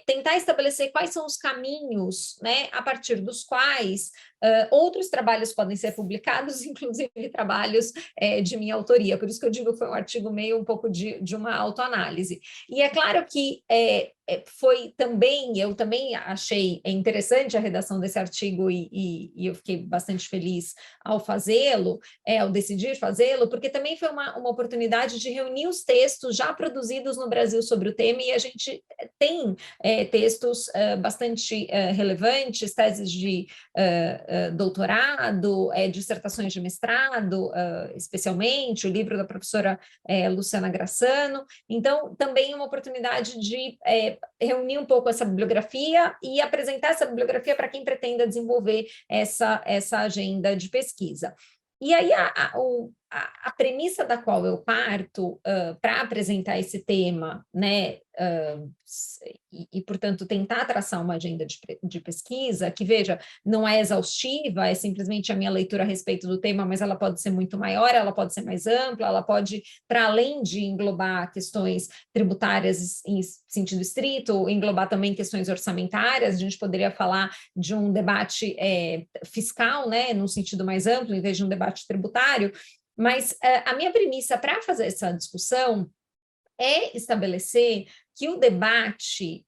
tentar estabelecer quais são os caminhos, né, a partir dos quais outros trabalhos podem ser publicados, inclusive trabalhos de minha autoria, por isso que eu digo que foi um artigo meio um pouco de uma autoanálise. E é claro que eu também achei interessante a redação desse artigo e eu fiquei bastante feliz ao fazê-lo, ao decidir fazê-lo, porque também foi uma oportunidade de reunir os textos já produzidos no Brasil sobre o tema, e a gente tem textos bastante relevantes, teses de doutorado, dissertações de mestrado, especialmente, o livro da professora Luciana Grassano. Então, também uma oportunidade de reunir um pouco essa bibliografia e apresentar essa bibliografia para quem pretenda desenvolver essa agenda de pesquisa. E aí, a premissa da qual eu parto para apresentar esse tema, né, portanto, tentar traçar uma agenda de pesquisa, que, veja, não é exaustiva, é simplesmente a minha leitura a respeito do tema, mas ela pode ser muito maior, ela pode ser mais ampla, ela pode, para além de englobar questões tributárias em sentido estrito, englobar também questões orçamentárias. A gente poderia falar de um debate fiscal, né, num sentido mais amplo, em vez de um debate tributário. Mas a minha premissa para fazer essa discussão é estabelecer que o debate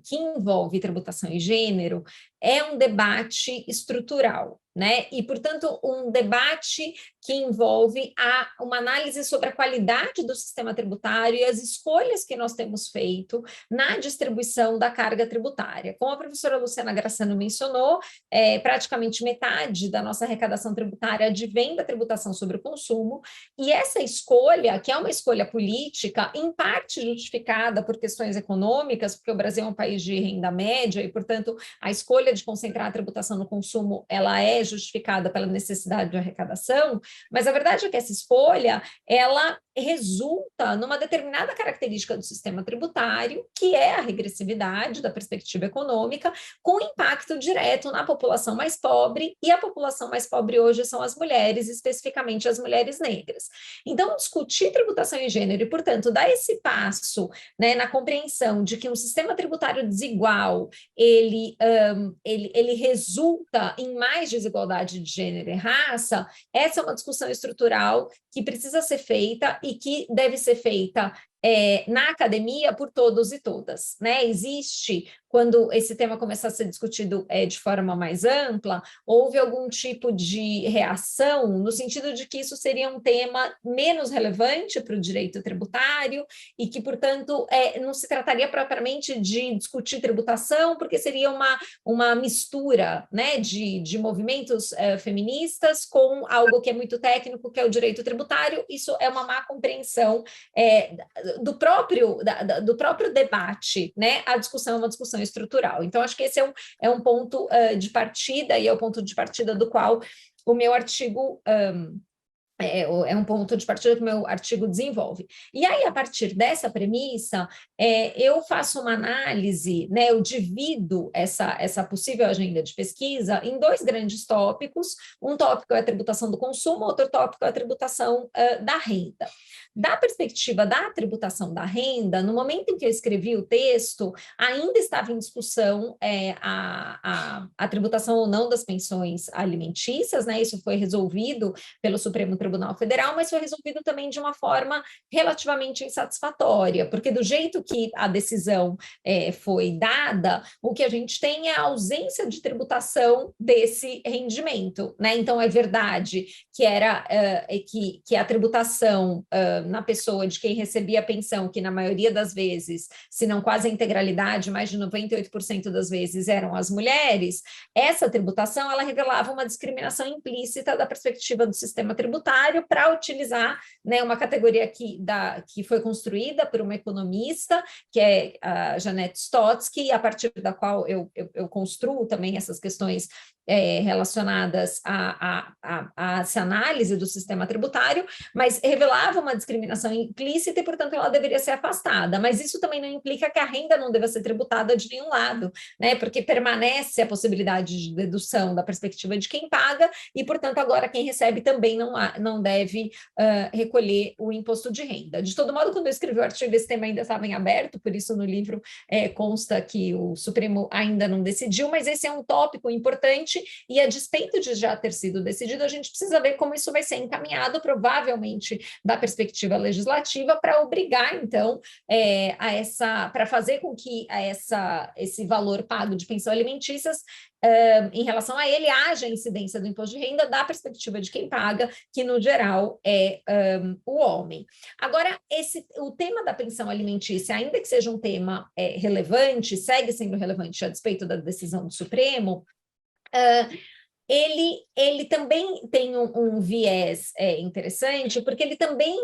que envolve tributação e gênero é um debate estrutural, né? E, portanto, um debate que envolve uma análise sobre a qualidade do sistema tributário e as escolhas que nós temos feito na distribuição da carga tributária. Como a professora Luciana Grassano mencionou, praticamente metade da nossa arrecadação tributária advém da tributação sobre o consumo, e essa escolha, que é uma escolha política, em parte justificada por questões econômicas, porque o Brasil é um país de renda média e, portanto, a escolha de concentrar a tributação no consumo, ela é justificada pela necessidade de arrecadação, mas a verdade é que essa escolha, ela resulta numa determinada característica do sistema tributário, que é a regressividade da perspectiva econômica, com impacto direto na população mais pobre, e a população mais pobre hoje são as mulheres, especificamente as mulheres negras. Então, discutir tributação e gênero e, portanto, dar esse passo, né, na compreensão de que um sistema tributário desigual, ele resulta em mais desigualdade de gênero e raça, essa é uma discussão estrutural que precisa ser feita e que deve ser feita na academia por todos e todas, né? Existe, quando esse tema começar a ser discutido de forma mais ampla, houve algum tipo de reação, no sentido de que isso seria um tema menos relevante para o direito tributário e que, portanto, não se trataria propriamente de discutir tributação, porque seria uma mistura, né, de movimentos feministas com algo que é muito técnico, que é o direito tributário. Isso é uma má compreensão do próprio debate, né? A discussão é uma discussão estrutural. Então, acho que esse é um ponto de partida, e é o ponto de partida do qual o meu artigo é um ponto de partida que o meu artigo desenvolve. E aí, a partir dessa premissa, eu faço uma análise, né, eu divido essa possível agenda de pesquisa em dois grandes tópicos. Um tópico é a tributação do consumo, outro tópico é a tributação da renda. Da perspectiva da tributação da renda, no momento em que eu escrevi o texto, ainda estava em discussão a tributação ou não das pensões alimentícias, né? Isso foi resolvido pelo Supremo Tribunal Federal, mas foi resolvido também de uma forma relativamente insatisfatória, porque do jeito que a decisão foi dada, o que a gente tem é a ausência de tributação desse rendimento, né? Então, é verdade que a tributação na pessoa de quem recebia a pensão, que na maioria das vezes, se não quase a integralidade, mais de 98% das vezes eram as mulheres, essa tributação ela revelava uma discriminação implícita da perspectiva do sistema tributário para utilizar, né, uma categoria que foi construída por uma economista, que é a Janette Stotsky, a partir da qual eu construo também essas questões relacionadas a essa análise do sistema tributário, mas revelava uma discriminação implícita e, portanto, ela deveria ser afastada. Mas isso também não implica que a renda não deva ser tributada de nenhum lado, né? Porque permanece a possibilidade de dedução da perspectiva de quem paga e, portanto, agora quem recebe também não deve recolher o imposto de renda. De todo modo, quando eu escrevi o artigo, esse tema ainda estava em aberto, por isso no livro consta que o Supremo ainda não decidiu, mas esse é um tópico importante e, a despeito de já ter sido decidido, a gente precisa ver como isso vai ser encaminhado, provavelmente da perspectiva legislativa, para obrigar, então, para fazer com que esse valor pago de pensão alimentícias, em relação a ele, haja incidência do imposto de renda da perspectiva de quem paga, que no geral é o homem. Agora, o tema da pensão alimentícia, ainda que seja um tema relevante, segue sendo relevante a despeito da decisão do Supremo, ele também tem um viés interessante, porque ele também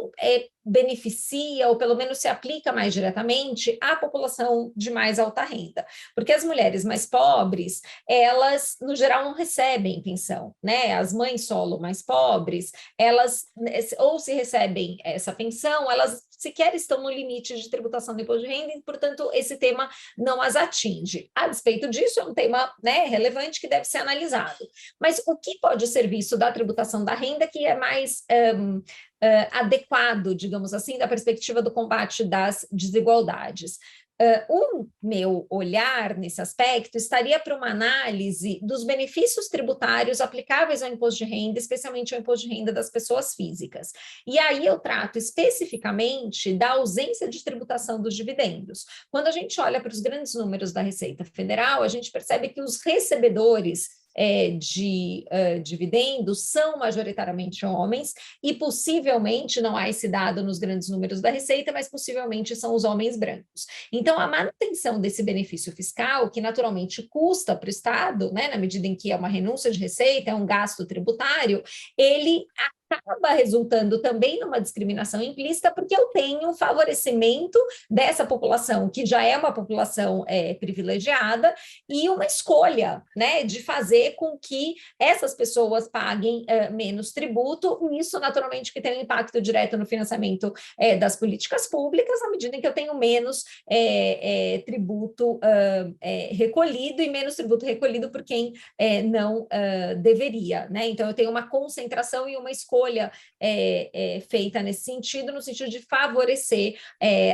beneficia, ou pelo menos se aplica mais diretamente, à população de mais alta renda. Porque as mulheres mais pobres, elas, no geral, não recebem pensão, né? As mães solo mais pobres, elas, ou se recebem essa pensão, elas sequer estão no limite de tributação do imposto de renda e, portanto, esse tema não as atinge. A despeito disso, é um tema, né, relevante que deve ser analisado. Mas o que pode ser visto da tributação da renda que é mais adequado, digamos assim, da perspectiva do combate das desigualdades? O meu olhar nesse aspecto estaria para uma análise dos benefícios tributários aplicáveis ao imposto de renda, especialmente ao imposto de renda das pessoas físicas. E aí eu trato especificamente da ausência de tributação dos dividendos. Quando a gente olha para os grandes números da Receita Federal, a gente percebe que os recebedores de dividendos são majoritariamente homens e possivelmente, não há esse dado nos grandes números da Receita, mas possivelmente são os homens brancos. Então, a manutenção desse benefício fiscal, que naturalmente custa para o Estado, né, na medida em que é uma renúncia de receita, é um gasto tributário, ele acaba resultando também numa discriminação implícita, porque eu tenho um favorecimento dessa população, que já é uma população privilegiada, e uma escolha, né, de fazer com que essas pessoas paguem menos tributo, e isso naturalmente que tem um impacto direto no financiamento das políticas públicas, à medida em que eu tenho menos tributo recolhido, e menos tributo recolhido por quem não deveria, né? Então, eu tenho uma concentração e uma escolha feita nesse sentido, no sentido de favorecer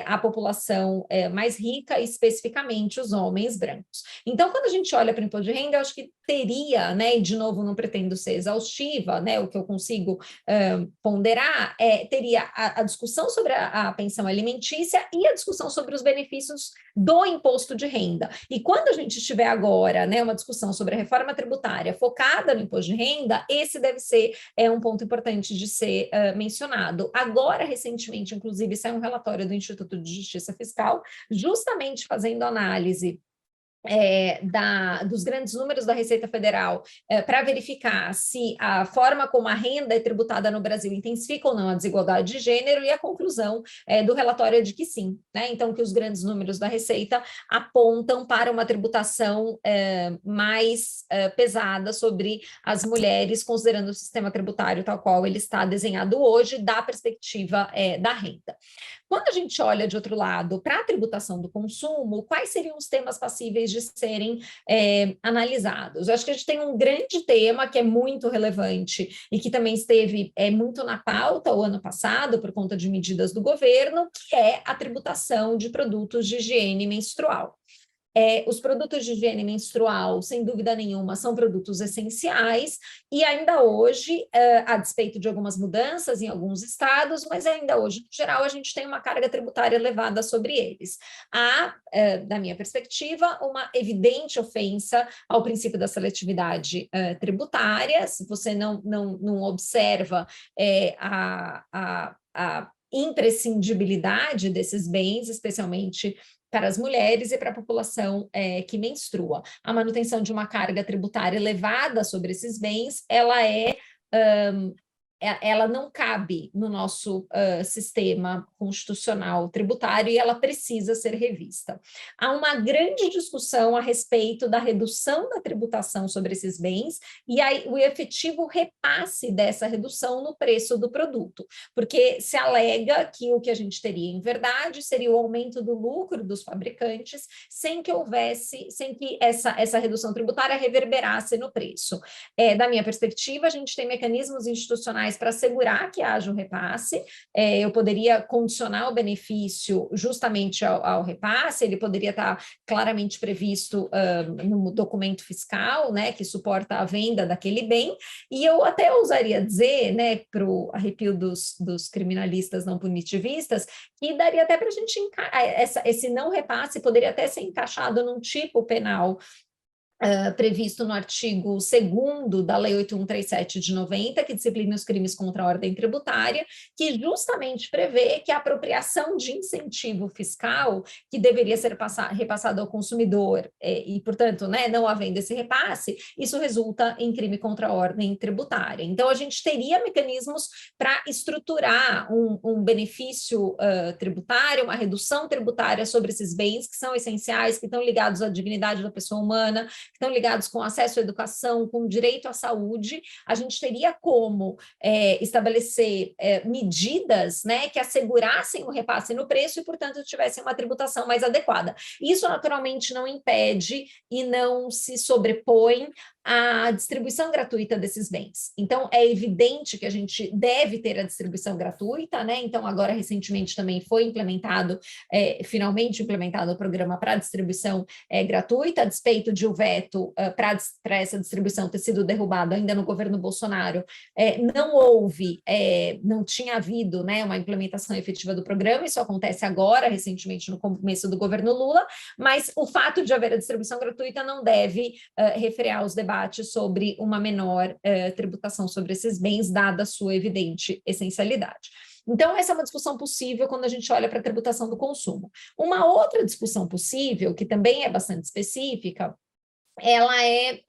a população mais rica, especificamente os homens brancos. Então, quando a gente olha para o imposto de renda, eu acho que teria, né, e de novo não pretendo ser exaustiva, né, o que eu consigo ponderar teria a discussão sobre a pensão alimentícia e a discussão sobre os benefícios do imposto de renda. E quando a gente tiver agora, né, uma discussão sobre a reforma tributária focada no imposto de renda, esse deve ser um ponto importante de ser mencionado. Agora, recentemente, inclusive, saiu um relatório do Instituto de Justiça Fiscal, justamente fazendo análise dos grandes números da Receita Federal para verificar se a forma como a renda é tributada no Brasil intensifica ou não a desigualdade de gênero, e a conclusão do relatório é de que sim, né? Então, que os grandes números da Receita apontam para uma tributação mais pesada sobre as mulheres, considerando o sistema tributário tal qual ele está desenhado hoje, da perspectiva da renda. Quando a gente olha de outro lado para a tributação do consumo, quais seriam os temas passíveis de serem analisados? Eu acho que a gente tem um grande tema que é muito relevante e que também esteve muito na pauta o ano passado por conta de medidas do governo, que é a tributação de produtos de higiene menstrual. Os produtos de higiene menstrual, sem dúvida nenhuma, são produtos essenciais e ainda hoje, a despeito de algumas mudanças em alguns estados, mas ainda hoje, no geral, a gente tem uma carga tributária elevada sobre eles. Há, da minha perspectiva, uma evidente ofensa ao princípio da seletividade tributária. Se você não observa a imprescindibilidade desses bens, especialmente para as mulheres e para a população que menstrua. A manutenção de uma carga tributária elevada sobre esses bens, ela não cabe no nosso sistema constitucional tributário e ela precisa ser revista. Há uma grande discussão a respeito da redução da tributação sobre esses bens e aí, o efetivo repasse dessa redução no preço do produto, porque se alega que o que a gente teria em verdade seria o aumento do lucro dos fabricantes sem que essa redução tributária reverberasse no preço. Da minha perspectiva, a gente tem mecanismos institucionais para assegurar que haja um repasse. Eu poderia condicionar o benefício justamente ao repasse, ele poderia estar claramente previsto no documento fiscal, né, que suporta a venda daquele bem, e eu até ousaria dizer, né, para o arrepio dos criminalistas não punitivistas, que daria até para a gente esse não repasse poderia até ser encaixado num tipo penal previsto no artigo 2º da Lei 8137 de 90, que disciplina os crimes contra a ordem tributária, que justamente prevê que a apropriação de incentivo fiscal, que deveria ser repassado ao consumidor, e, portanto, né, não havendo esse repasse, isso resulta em crime contra a ordem tributária. Então, a gente teria mecanismos para estruturar um benefício tributário, uma redução tributária sobre esses bens que são essenciais, que estão ligados à dignidade da pessoa humana, que estão ligados com acesso à educação, com direito à saúde. A gente teria como estabelecer medidas, né, que assegurassem o repasse no preço e, portanto, tivessem uma tributação mais adequada. Isso, naturalmente, não impede e não se sobrepõe à distribuição gratuita desses bens. Então, é evidente que a gente deve ter a distribuição gratuita, né? Então, agora, recentemente, também foi implementado, finalmente implementado o programa para distribuição gratuita, a despeito de o veto para essa distribuição ter sido derrubado ainda no governo Bolsonaro, não tinha havido, né, uma implementação efetiva do programa, isso acontece agora, recentemente, no começo do governo Lula, mas o fato de haver a distribuição gratuita não deve refrear os debates sobre uma menor tributação sobre esses bens, dada a sua evidente essencialidade. Então, essa é uma discussão possível quando a gente olha para a tributação do consumo. Uma outra discussão possível, que também é bastante específica, ela é,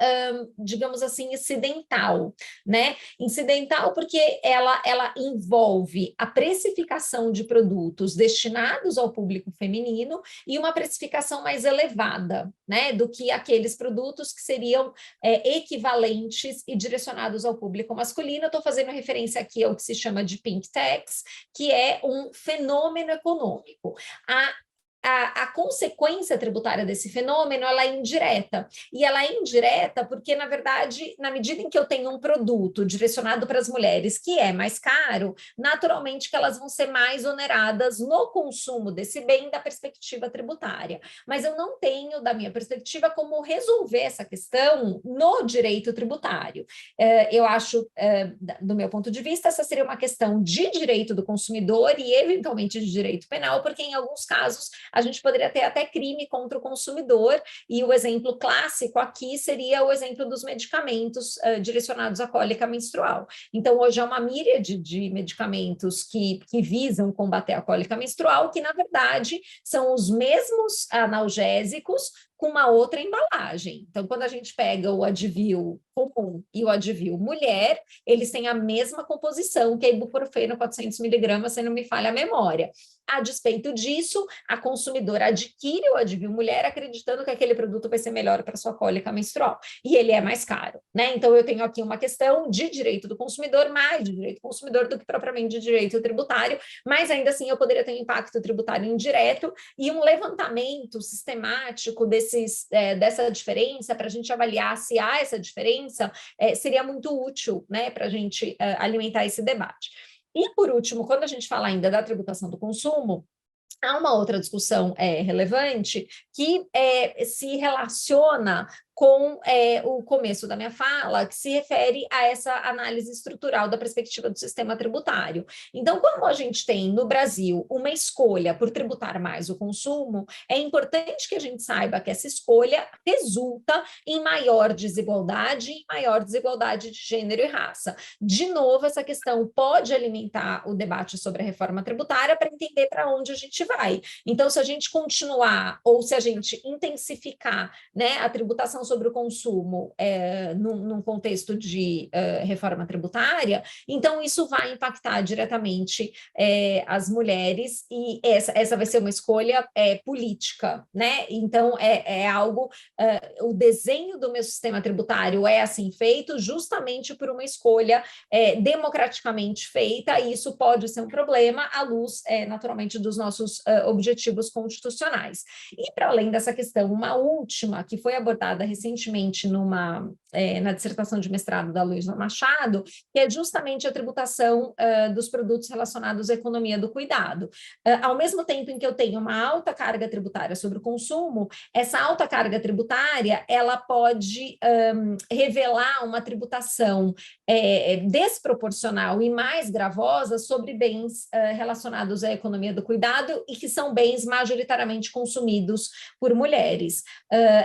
digamos assim, incidental, né? Incidental porque ela envolve a precificação de produtos destinados ao público feminino e uma precificação mais elevada, né, do que aqueles produtos que seriam equivalentes e direcionados ao público masculino. Eu estou fazendo referência aqui ao que se chama de pink tax, que é um fenômeno econômico. A consequência tributária desse fenômeno, ela é indireta, e ela é indireta porque, na verdade, na medida em que eu tenho um produto direcionado para as mulheres que é mais caro, naturalmente que elas vão ser mais oneradas no consumo desse bem da perspectiva tributária, mas eu não tenho, da minha perspectiva, como resolver essa questão no direito tributário. Eu acho, do meu ponto de vista, essa seria uma questão de direito do consumidor e, eventualmente, de direito penal, porque, em alguns casos, a gente poderia ter até crime contra o consumidor, e o exemplo clássico aqui seria o exemplo dos medicamentos direcionados à cólica menstrual. Então, hoje há uma míriade de medicamentos que visam combater a cólica menstrual, que, na verdade, são os mesmos analgésicos com uma outra embalagem. Então, quando a gente pega o Advil comum e o Advil mulher, eles têm a mesma composição, que é ibuprofeno 400 mg, se não me falha a memória. A despeito disso, a consumidora adquire o Advil mulher acreditando que aquele produto vai ser melhor para sua cólica menstrual, e ele é mais caro, né? Então, eu tenho aqui uma questão de direito do consumidor, mais de direito do consumidor do que propriamente de direito tributário, mas ainda assim eu poderia ter um impacto tributário indireto e um levantamento sistemático dessa diferença, para a gente avaliar se há essa diferença, seria muito útil, né, para a gente alimentar esse debate. E, por último, quando a gente fala ainda da tributação do consumo, há uma outra discussão relevante que se relaciona com o começo da minha fala, que se refere a essa análise estrutural da perspectiva do sistema tributário. Então, como a gente tem no Brasil uma escolha por tributar mais o consumo, é importante que a gente saiba que essa escolha resulta em maior desigualdade de gênero e raça. De novo, essa questão pode alimentar o debate sobre a reforma tributária para entender para onde a gente vai. Então, se a gente continuar ou se a gente intensificar, né, a tributação sobre o consumo num contexto de reforma tributária, então isso vai impactar diretamente as mulheres e essa vai ser uma escolha política, né? Então é algo, o desenho do meu sistema tributário é assim feito justamente por uma escolha democraticamente feita, e isso pode ser um problema à luz, naturalmente, dos nossos objetivos constitucionais. E para além dessa questão, uma última que foi abordada recentemente na dissertação de mestrado da Luísa Machado, que é justamente a tributação dos produtos relacionados à economia do cuidado. Ao mesmo tempo em que eu tenho uma alta carga tributária sobre o consumo, essa alta carga tributária ela pode revelar uma tributação desproporcional e mais gravosa sobre bens relacionados à economia do cuidado e que são bens majoritariamente consumidos por mulheres.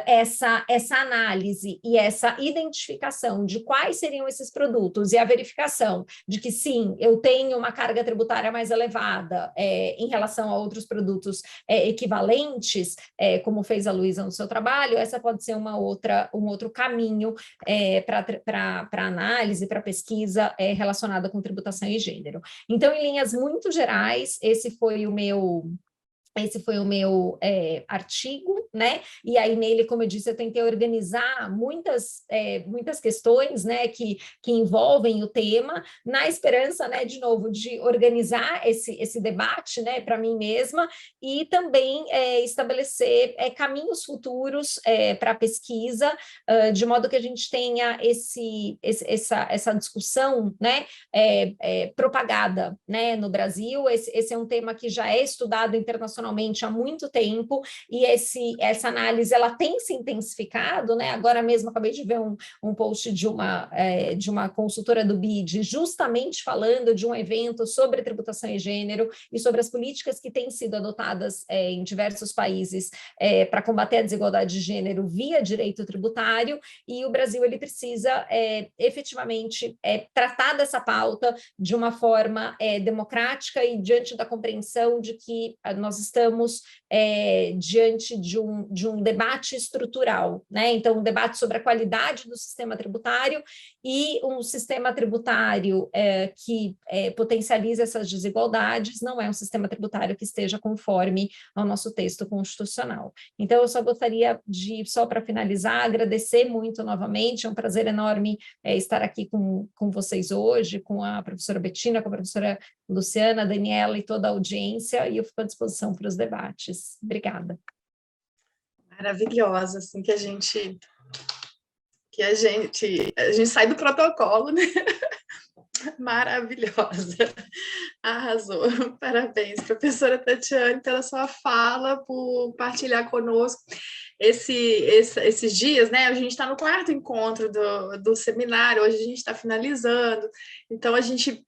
Essa análise e essa identificação de quais seriam esses produtos e a verificação de que, sim, eu tenho uma carga tributária mais elevada em relação a outros produtos equivalentes, como fez a Luísa no seu trabalho, essa pode ser um outro caminho para análise, para pesquisa relacionada com tributação e gênero. Então, em linhas muito gerais, esse foi o meu artigo, né? E aí nele, como eu disse, eu tentei organizar muitas questões, né, que envolvem o tema, na esperança, né, de novo, de organizar esse debate, né, para mim mesma, e também estabelecer caminhos futuros para a pesquisa, de modo que a gente tenha essa discussão, né, propagada, né, no Brasil. Esse é um tema que já é estudado internacionalmente há muito tempo, e essa análise ela tem se intensificado, né? Agora mesmo acabei de ver um post de uma consultora do BID, justamente falando de um evento sobre tributação e gênero e sobre as políticas que têm sido adotadas em diversos países para combater a desigualdade de gênero via direito tributário, e o Brasil ele precisa efetivamente tratar dessa pauta de uma forma democrática e diante da compreensão de que nós estamos diante de um debate estrutural, né? Então, um debate sobre a qualidade do sistema tributário e um sistema tributário que potencializa essas desigualdades não é um sistema tributário que esteja conforme ao nosso texto constitucional. Então, eu só gostaria de, só para finalizar, agradecer muito novamente, é um prazer enorme estar aqui com vocês hoje, com a professora Bettina, com a professora Luciana, Daniela e toda a audiência, e eu fico à disposição para os debates. Obrigada. Maravilhosa, assim, que a gente sai do protocolo, né? Maravilhosa. Arrasou. Parabéns, professora Tatiane, pela sua fala, por partilhar conosco esses dias, né? A gente está no 4º encontro do seminário, hoje a gente está finalizando, então a gente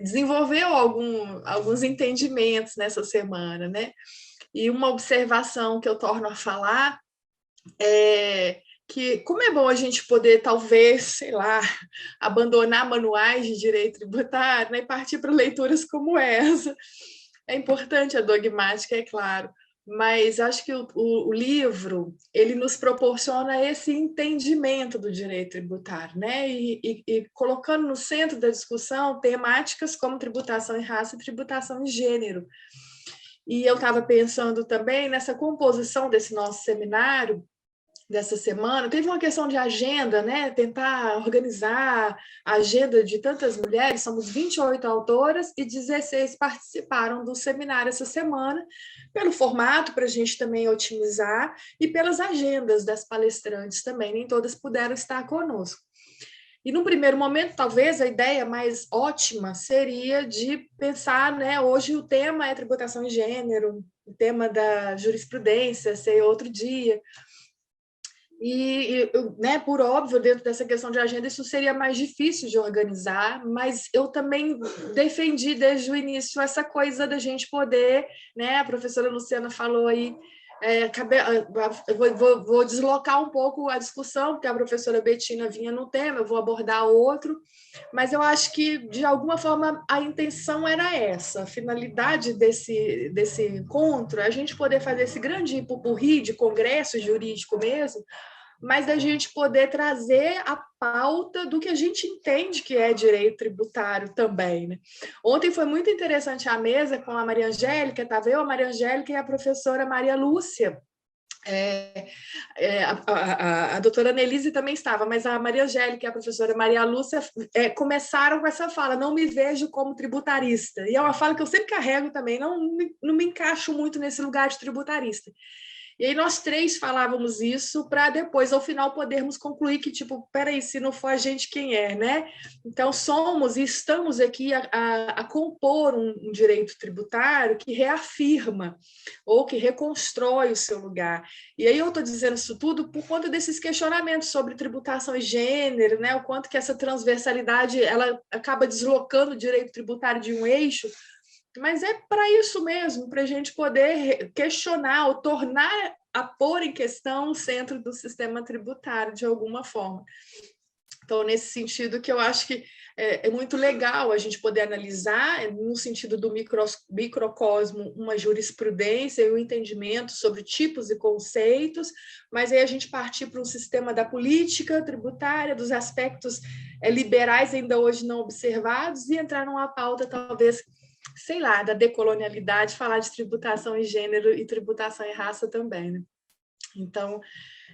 desenvolveu alguns entendimentos nessa semana, né? E uma observação que eu torno a falar é que, como é bom a gente poder, talvez, sei lá, abandonar manuais de direito tributário, né, e partir para leituras como essa. É importante a dogmática, é claro, mas acho que o livro ele nos proporciona esse entendimento do direito tributário, né? E colocando no centro da discussão temáticas como tributação em raça e tributação em gênero. E eu estava pensando também nessa composição desse nosso seminário, dessa semana. Teve uma questão de agenda, né? Tentar organizar a agenda de tantas mulheres, somos 28 autoras e 16 participaram do seminário essa semana, pelo formato, para a gente também otimizar, e pelas agendas das palestrantes também, nem todas puderam estar conosco. E, num primeiro momento, talvez a ideia mais ótima seria de pensar, né, hoje o tema é tributação em gênero, o tema da jurisprudência, ser outro dia. Né, por óbvio, dentro dessa questão de agenda, isso seria mais difícil de organizar, mas eu também defendi desde o início essa coisa da gente poder, né, a professora Luciana falou aí, vou deslocar um pouco a discussão, porque a professora Betina vinha no tema, eu vou abordar outro, mas eu acho que, de alguma forma, a intenção era essa, a finalidade desse encontro, a gente poder fazer esse grande pupurri de congresso jurídico mesmo, mas da gente poder trazer a pauta do que a gente entende que é direito tributário também. Né? Ontem foi muito interessante a mesa com a Maria Angélica, estava eu, a Maria Angélica e a professora Maria Lúcia. A doutora Nelise também estava, mas a Maria Angélica e a professora Maria Lúcia começaram com essa fala, não me vejo como tributarista. E é uma fala que eu sempre carrego também, não me encaixo muito nesse lugar de tributarista. E aí nós três falávamos isso para depois, ao final, podermos concluir que, tipo, peraí, se não for a gente, quem é, né? Então, somos e estamos aqui a compor um direito tributário que reafirma ou que reconstrói o seu lugar. E aí eu estou dizendo isso tudo por conta desses questionamentos sobre tributação e gênero, né? O quanto que essa transversalidade ela acaba deslocando o direito tributário de um eixo, mas é para isso mesmo, para a gente poder questionar ou tornar a pôr em questão o centro do sistema tributário de alguma forma. Então, nesse sentido que eu acho que é muito legal a gente poder analisar, no sentido do microcosmo, uma jurisprudência e um entendimento sobre tipos e conceitos, mas aí a gente partir para um sistema da política tributária, dos aspectos liberais ainda hoje não observados, e entrar numa pauta talvez, sei lá, da decolonialidade, falar de tributação em gênero e tributação em raça também, né? Então,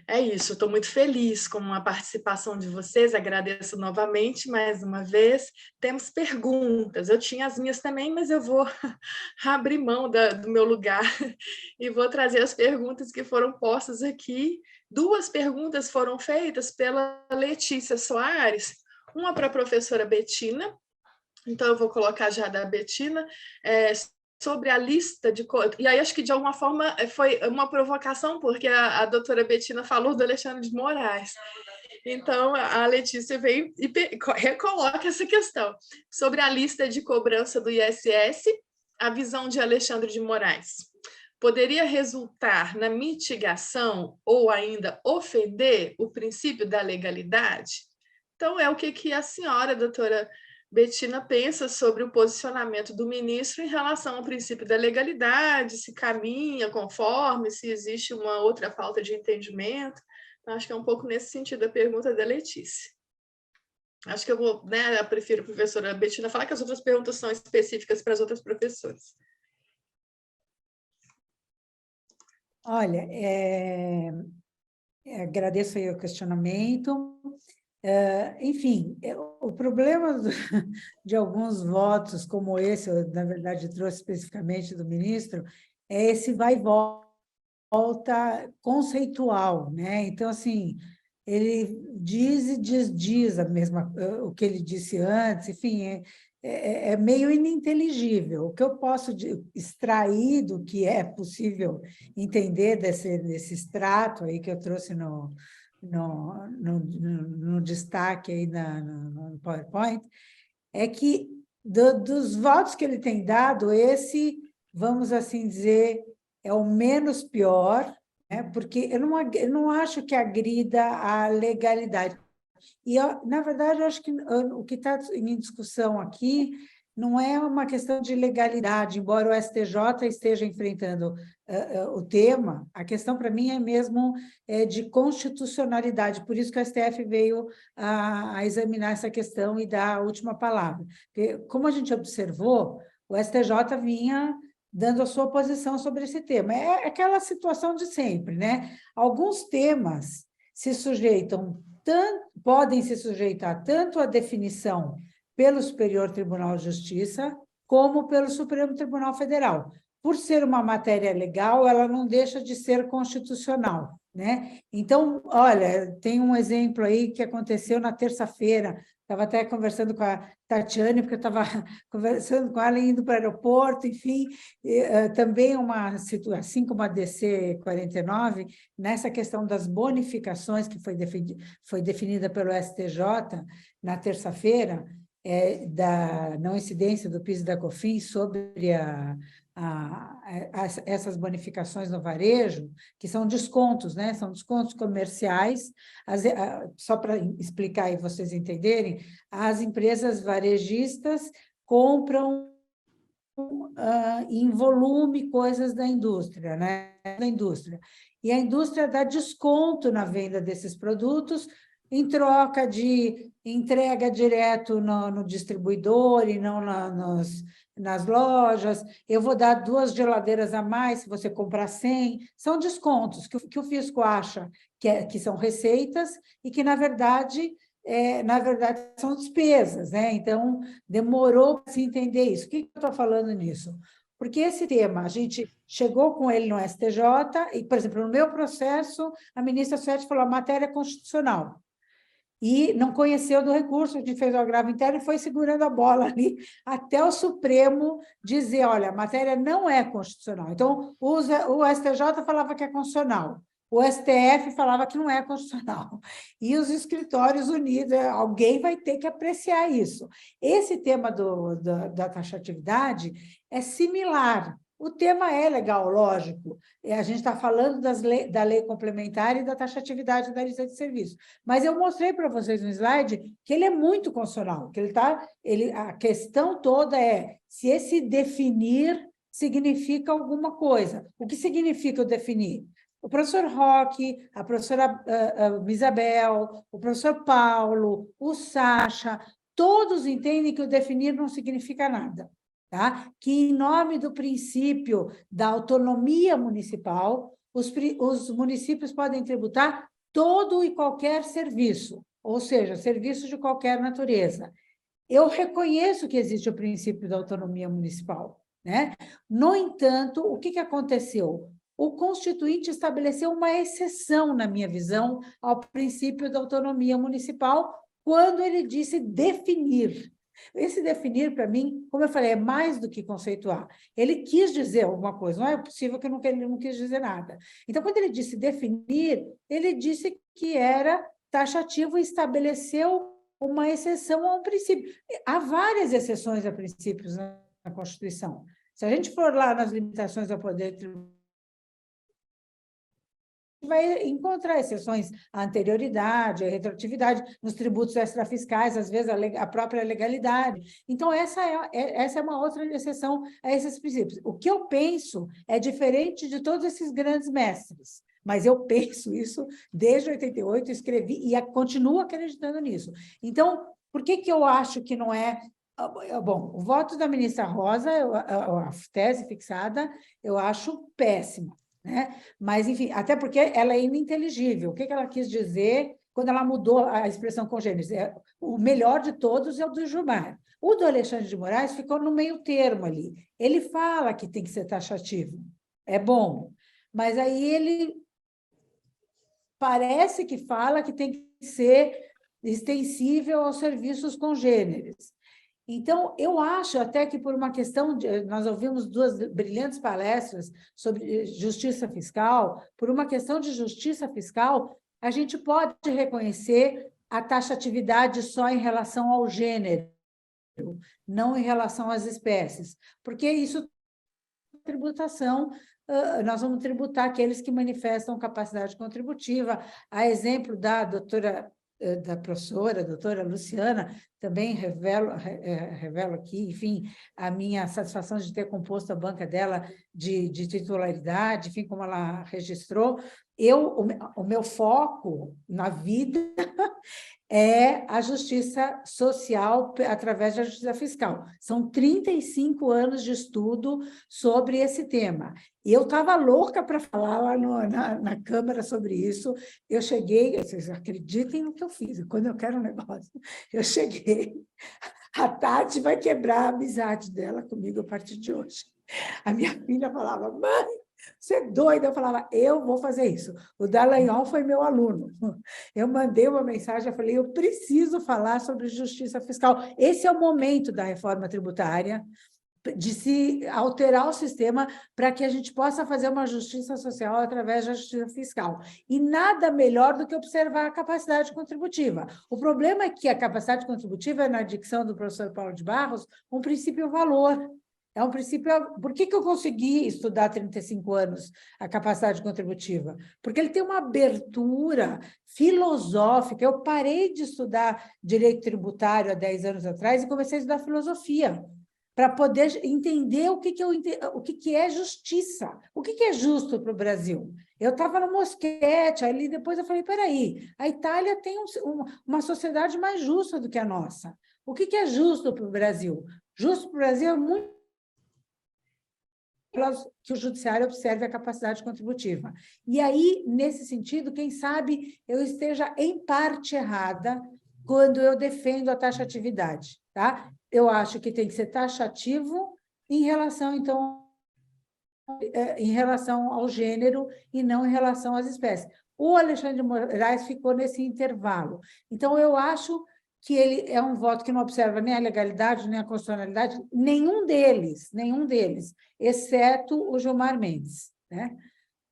é isso, estou muito feliz com a participação de vocês, agradeço novamente, mais uma vez. Temos perguntas, eu tinha as minhas também, mas eu vou abrir mão do meu lugar e vou trazer as perguntas que foram postas aqui. 2 perguntas foram feitas pela Letícia Soares, uma para a professora Betina, então eu vou colocar já da Betina, sobre a lista de... E aí acho que, de alguma forma, foi uma provocação, porque a doutora Betina falou do Alexandre de Moraes. Então, a Letícia vem e recoloca essa questão. Sobre a lista de cobrança do ISS, a visão de Alexandre de Moraes poderia resultar na mitigação ou ainda ofender o princípio da legalidade? Então, é o que a senhora, doutora Betina, pensa sobre o posicionamento do ministro em relação ao princípio da legalidade, se caminha conforme, se existe uma outra falta de entendimento. Acho que é um pouco nesse sentido a pergunta da Letícia. Acho que eu vou, né, eu prefiro a professora Betina falar, que as outras perguntas são específicas para as outras professoras. Olha, agradeço aí o questionamento. Enfim, o problema de alguns votos como esse, eu, na verdade, trouxe especificamente do ministro, é esse vai e volta conceitual, né? Então, assim, ele diz e desdiz o que ele disse antes, enfim, é meio ininteligível. O que eu posso extrair do que é possível entender desse extrato aí que eu trouxe no destaque aí no PowerPoint, é que dos votos que ele tem dado, esse, vamos assim dizer, é o menos pior, né? Porque eu não acho que agrida a legalidade. E, na verdade, eu acho que o que está em discussão aqui não é uma questão de legalidade, embora o STJ esteja enfrentando o tema, a questão para mim é mesmo de constitucionalidade, por isso que o STF veio a examinar essa questão e dar a última palavra. Porque, como a gente observou, o STJ vinha dando a sua posição sobre esse tema. É aquela situação de sempre, né? Alguns temas se sujeitam podem se sujeitar tanto à definição pelo Superior Tribunal de Justiça, como pelo Supremo Tribunal Federal. Por ser uma matéria legal, ela não deixa de ser constitucional, né? Então, olha, tem um exemplo aí que aconteceu na terça-feira, Estava até conversando com a Tatiane, porque eu estava conversando com ela indo para o aeroporto, enfim, também uma situação, assim como a DC 49, nessa questão das bonificações que foi definida pelo STJ na terça-feira, da não incidência do PIS e da COFINS sobre essas bonificações no varejo, que são descontos, né? São descontos comerciais. Só para explicar e vocês entenderem, as empresas varejistas compram em volume coisas da indústria, né? Da indústria. E a indústria dá desconto na venda desses produtos em troca de entrega direto no distribuidor e não nas lojas. Eu vou dar 2 geladeiras a mais se você comprar 100. São descontos que o fisco acha que são receitas e que, na verdade, são despesas, né? Então, demorou para se entender isso. Por que eu estou falando nisso? Porque esse tema, a gente chegou com ele no STJ, e, por exemplo, no meu processo, a ministra Suete falou: a matéria é constitucional. E não conheceu do recurso, a gente fez o agravo interno e foi segurando a bola ali até o Supremo dizer: olha, a matéria não é constitucional. Então, o STJ falava que é constitucional, o STF falava que não é constitucional. E os escritórios unidos, alguém vai ter que apreciar isso. Esse tema da taxatividade é similar. O tema é legal, lógico. A gente está falando da lei complementar e da taxatividade da lista de serviços. Mas eu mostrei para vocês no slide que ele é muito constitucional, que a questão toda é se esse definir significa alguma coisa. O que significa o definir? O professor Roque, a professora Isabel, o professor Paulo, o Sacha, todos entendem que o definir não significa nada. Tá? Que, em nome do princípio da autonomia municipal, os municípios podem tributar todo e qualquer serviço, ou seja, serviços de qualquer natureza. Eu reconheço que existe o princípio da autonomia municipal, né? No entanto, o que aconteceu? O Constituinte estabeleceu uma exceção, na minha visão, ao princípio da autonomia municipal, quando ele disse definir. Esse definir, para mim, como eu falei, é mais do que conceituar. Ele quis dizer alguma coisa, não é possível que ele não quis dizer nada. Então, quando ele disse definir, ele disse que era taxativo e estabeleceu uma exceção a um princípio. Há várias exceções a princípios na Constituição. Se a gente for lá nas limitações ao poder tributário, vai encontrar exceções à anterioridade, à retroatividade, nos tributos extrafiscais, às vezes a própria legalidade. Então, essa é uma outra exceção a esses princípios. O que eu penso é diferente de todos esses grandes mestres, mas eu penso isso desde 88, escrevi e continuo acreditando nisso. Então, por que eu acho que não é... Bom, o voto da ministra Rosa, a tese fixada, eu acho péssima. Né? Mas, enfim, até porque ela é ininteligível. O que ela quis dizer quando ela mudou a expressão congêneres? O melhor de todos é o do Gilmar. O do Alexandre de Moraes ficou no meio termo ali. Ele fala que tem que ser taxativo. É bom. Mas aí ele parece que fala que tem que ser extensível aos serviços congêneres. Então, eu acho até que por uma questão nós ouvimos 2 brilhantes palestras sobre justiça fiscal, por uma questão de justiça fiscal, a gente pode reconhecer a taxatividade só em relação ao gênero, não em relação às espécies, porque isso é tributação, nós vamos tributar aqueles que manifestam capacidade contributiva. A exemplo da professora, a doutora Luciana, também revelo aqui, enfim, a minha satisfação de ter composto a banca dela de titularidade, enfim, como ela registrou. O meu foco na vida é a justiça social através da justiça fiscal. São 35 anos de estudo sobre esse tema. E eu estava louca para falar lá na Câmara sobre isso. Eu cheguei, vocês acreditem no que eu fiz, quando eu quero um negócio, eu cheguei. A Tati vai quebrar a amizade dela comigo a partir de hoje. A minha filha falava: mãe, Você é doida? Eu falava, eu vou fazer isso. O Dallagnol foi meu aluno. Eu mandei uma mensagem, eu falei, eu preciso falar sobre justiça fiscal. Esse é o momento da reforma tributária, de se alterar o sistema para que a gente possa fazer uma justiça social através da justiça fiscal. E nada melhor do que observar a capacidade contributiva. O problema é que a capacidade contributiva é, na dicção do professor Paulo de Barros, um princípio-valor. É um princípio... Por que eu consegui estudar 35 anos a capacidade contributiva? Porque ele tem uma abertura filosófica. Eu parei de estudar direito tributário há 10 anos atrás e comecei a estudar filosofia, para poder entender o que é justiça, o que é justo para o Brasil. Eu estava no Mosquete, ali depois eu falei, peraí, a Itália tem uma sociedade mais justa do que a nossa. O que é justo para o Brasil? Justo para o Brasil é muito que o judiciário observe a capacidade contributiva. E aí, nesse sentido, quem sabe eu esteja em parte errada quando eu defendo a taxatividade, tá? Eu acho que tem que ser taxativo em relação, então, em relação ao gênero e não em relação às espécies. O Alexandre de Moraes ficou nesse intervalo. Então, eu acho que ele é um voto que não observa nem a legalidade, nem a constitucionalidade, nenhum deles, exceto o Gilmar Mendes, né?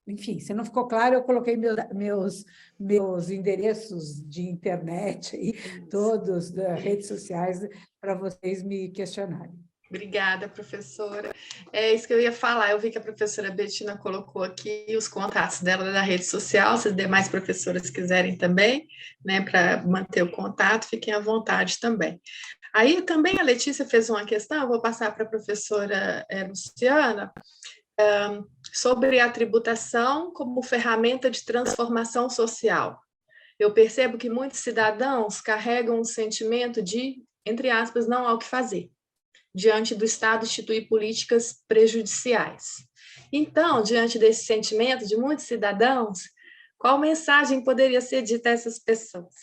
Enfim, se não ficou claro, eu coloquei meus endereços de internet, aí, todos, das redes sociais, para vocês me questionarem. Obrigada, professora. É isso que eu ia falar. Eu vi que a professora Betina colocou aqui os contatos dela na rede social, se demais professoras quiserem também, né, para manter o contato, fiquem à vontade também. Aí também a Letícia fez uma questão, eu vou passar para a professora Luciana, sobre a tributação como ferramenta de transformação social. Eu percebo que muitos cidadãos carregam um sentimento de, entre aspas, não há o que fazer, diante do Estado instituir políticas prejudiciais. Então, diante desse sentimento de muitos cidadãos, qual mensagem poderia ser dita a essas pessoas?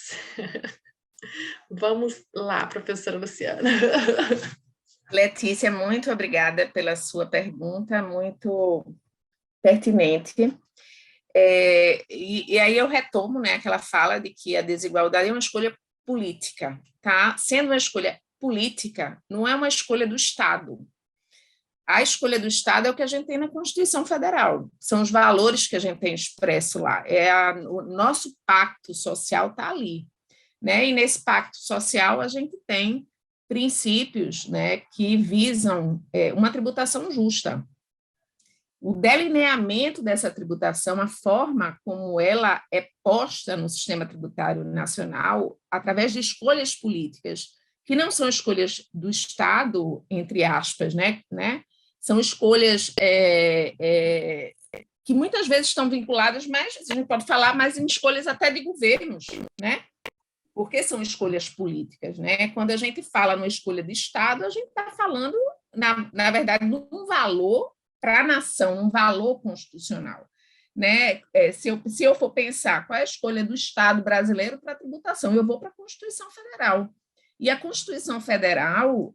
Vamos lá, professora Luciana. Letícia, muito obrigada pela sua pergunta, muito pertinente. E aí eu retomo, né, aquela fala de que a desigualdade é uma escolha política, tá? Sendo uma escolha política, não é uma escolha do Estado. A escolha do Estado é o que a gente tem na Constituição Federal, são os valores que a gente tem expresso lá, o nosso pacto social está ali, né? E nesse pacto social a gente tem princípios, né, que visam uma tributação justa. O delineamento dessa tributação, a forma como ela é posta no sistema tributário nacional, através de escolhas políticas, que não são escolhas do Estado, entre aspas, né? São escolhas que muitas vezes estão vinculadas, mas a gente pode falar mais em escolhas até de governos, né? Porque são escolhas políticas, né? Quando a gente fala numa escolha de Estado, a gente está falando, na verdade, de um valor para a nação, um valor constitucional, né? Se eu for pensar qual é a escolha do Estado brasileiro para a tributação, eu vou para a Constituição Federal. E a Constituição Federal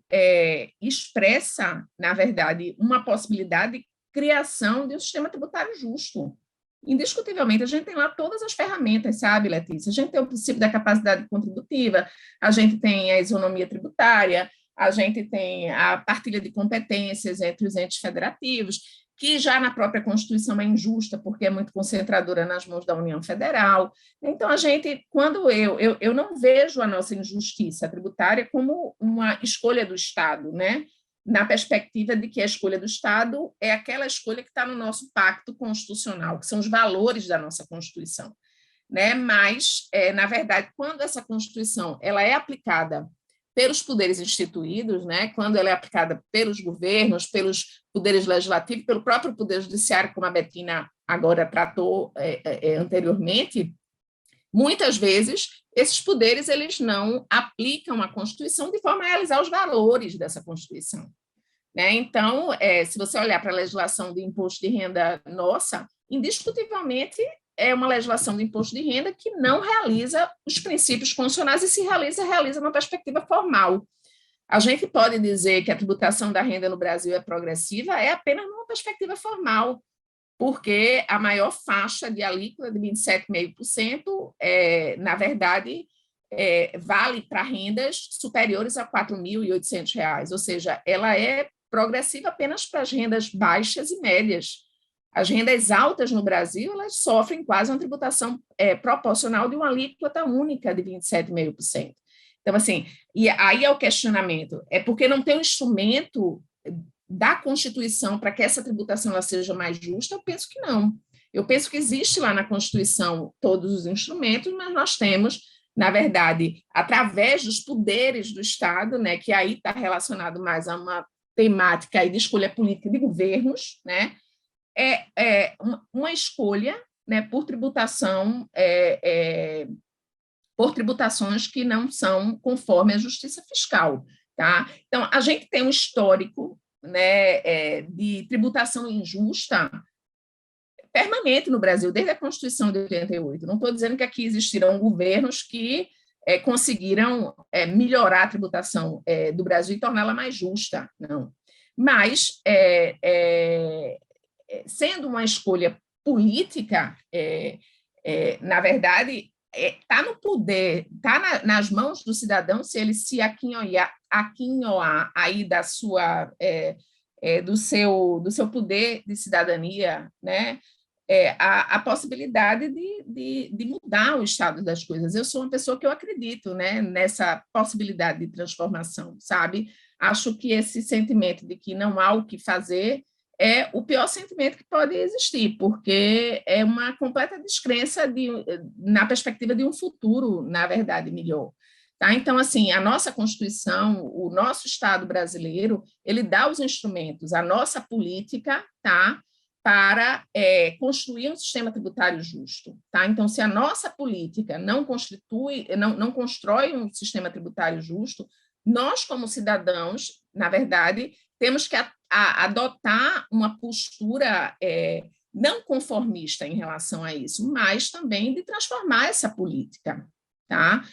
expressa, na verdade, uma possibilidade de criação de um sistema tributário justo. Indiscutivelmente, a gente tem lá todas as ferramentas, sabe, Letícia? A gente tem o princípio da capacidade contributiva, a gente tem a isonomia tributária, a gente tem a partilha de competências entre os entes federativos, que já na própria Constituição é injusta, porque é muito concentradora nas mãos da União Federal. Então, a gente, quando eu não vejo a nossa injustiça tributária como uma escolha do Estado, né? Na perspectiva de que a escolha do Estado é aquela escolha que está no nosso pacto constitucional, que são os valores da nossa Constituição, né? Mas, na verdade, quando essa Constituição ela é aplicada pelos poderes instituídos, né? Quando ela é aplicada pelos governos, pelos poderes legislativos, pelo próprio Poder Judiciário, como a Betina agora tratou anteriormente, muitas vezes esses poderes eles não aplicam a Constituição de forma a realizar os valores dessa Constituição, né? Então, se você olhar para a legislação de imposto de renda nossa, indiscutivelmente é uma legislação de imposto de renda que não realiza os princípios constitucionais e se realiza numa perspectiva formal. A gente pode dizer que a tributação da renda no Brasil é progressiva, é apenas numa perspectiva formal, porque a maior faixa de alíquota de 27,5%, na verdade, vale para rendas superiores a R$ 4.800, ou seja, ela é progressiva apenas para as rendas baixas e médias. As rendas altas no Brasil, elas sofrem quase uma tributação proporcional de uma alíquota única de 27,5%. Então, assim, e aí é o questionamento, é porque não tem um instrumento da Constituição para que essa tributação ela seja mais justa? Eu penso que não. Eu penso que existe lá na Constituição todos os instrumentos, mas nós temos, na verdade, através dos poderes do Estado, né, que aí está relacionado mais a uma temática aí de escolha política de governos, né, uma escolha, né, por tributação, por tributações que não são conforme a justiça fiscal. Tá? Então, a gente tem um histórico, né, de tributação injusta permanente no Brasil, desde a Constituição de 88. Não estou dizendo que aqui existirão governos que conseguiram melhorar a tributação do Brasil e torná-la mais justa, não. Mas, sendo uma escolha política, na verdade, está no poder, está nas mãos do cidadão se ele se aquinhoar aí da sua, do seu poder de cidadania, né? A possibilidade de mudar o estado das coisas. Eu sou uma pessoa que eu acredito, né, nessa possibilidade de transformação, sabe? Acho que esse sentimento de que não há o que fazer é o pior sentimento que pode existir, porque é uma completa descrença na perspectiva de um futuro, na verdade, melhor. Tá? Então, assim, a nossa Constituição, o nosso Estado brasileiro, ele dá os instrumentos, a nossa política, tá? Para construir um sistema tributário justo. Tá? Então, se a nossa política não constrói um sistema tributário justo, nós, como cidadãos, na verdade, temos que adotar uma postura não conformista em relação a isso, mas também de transformar essa política. Tá?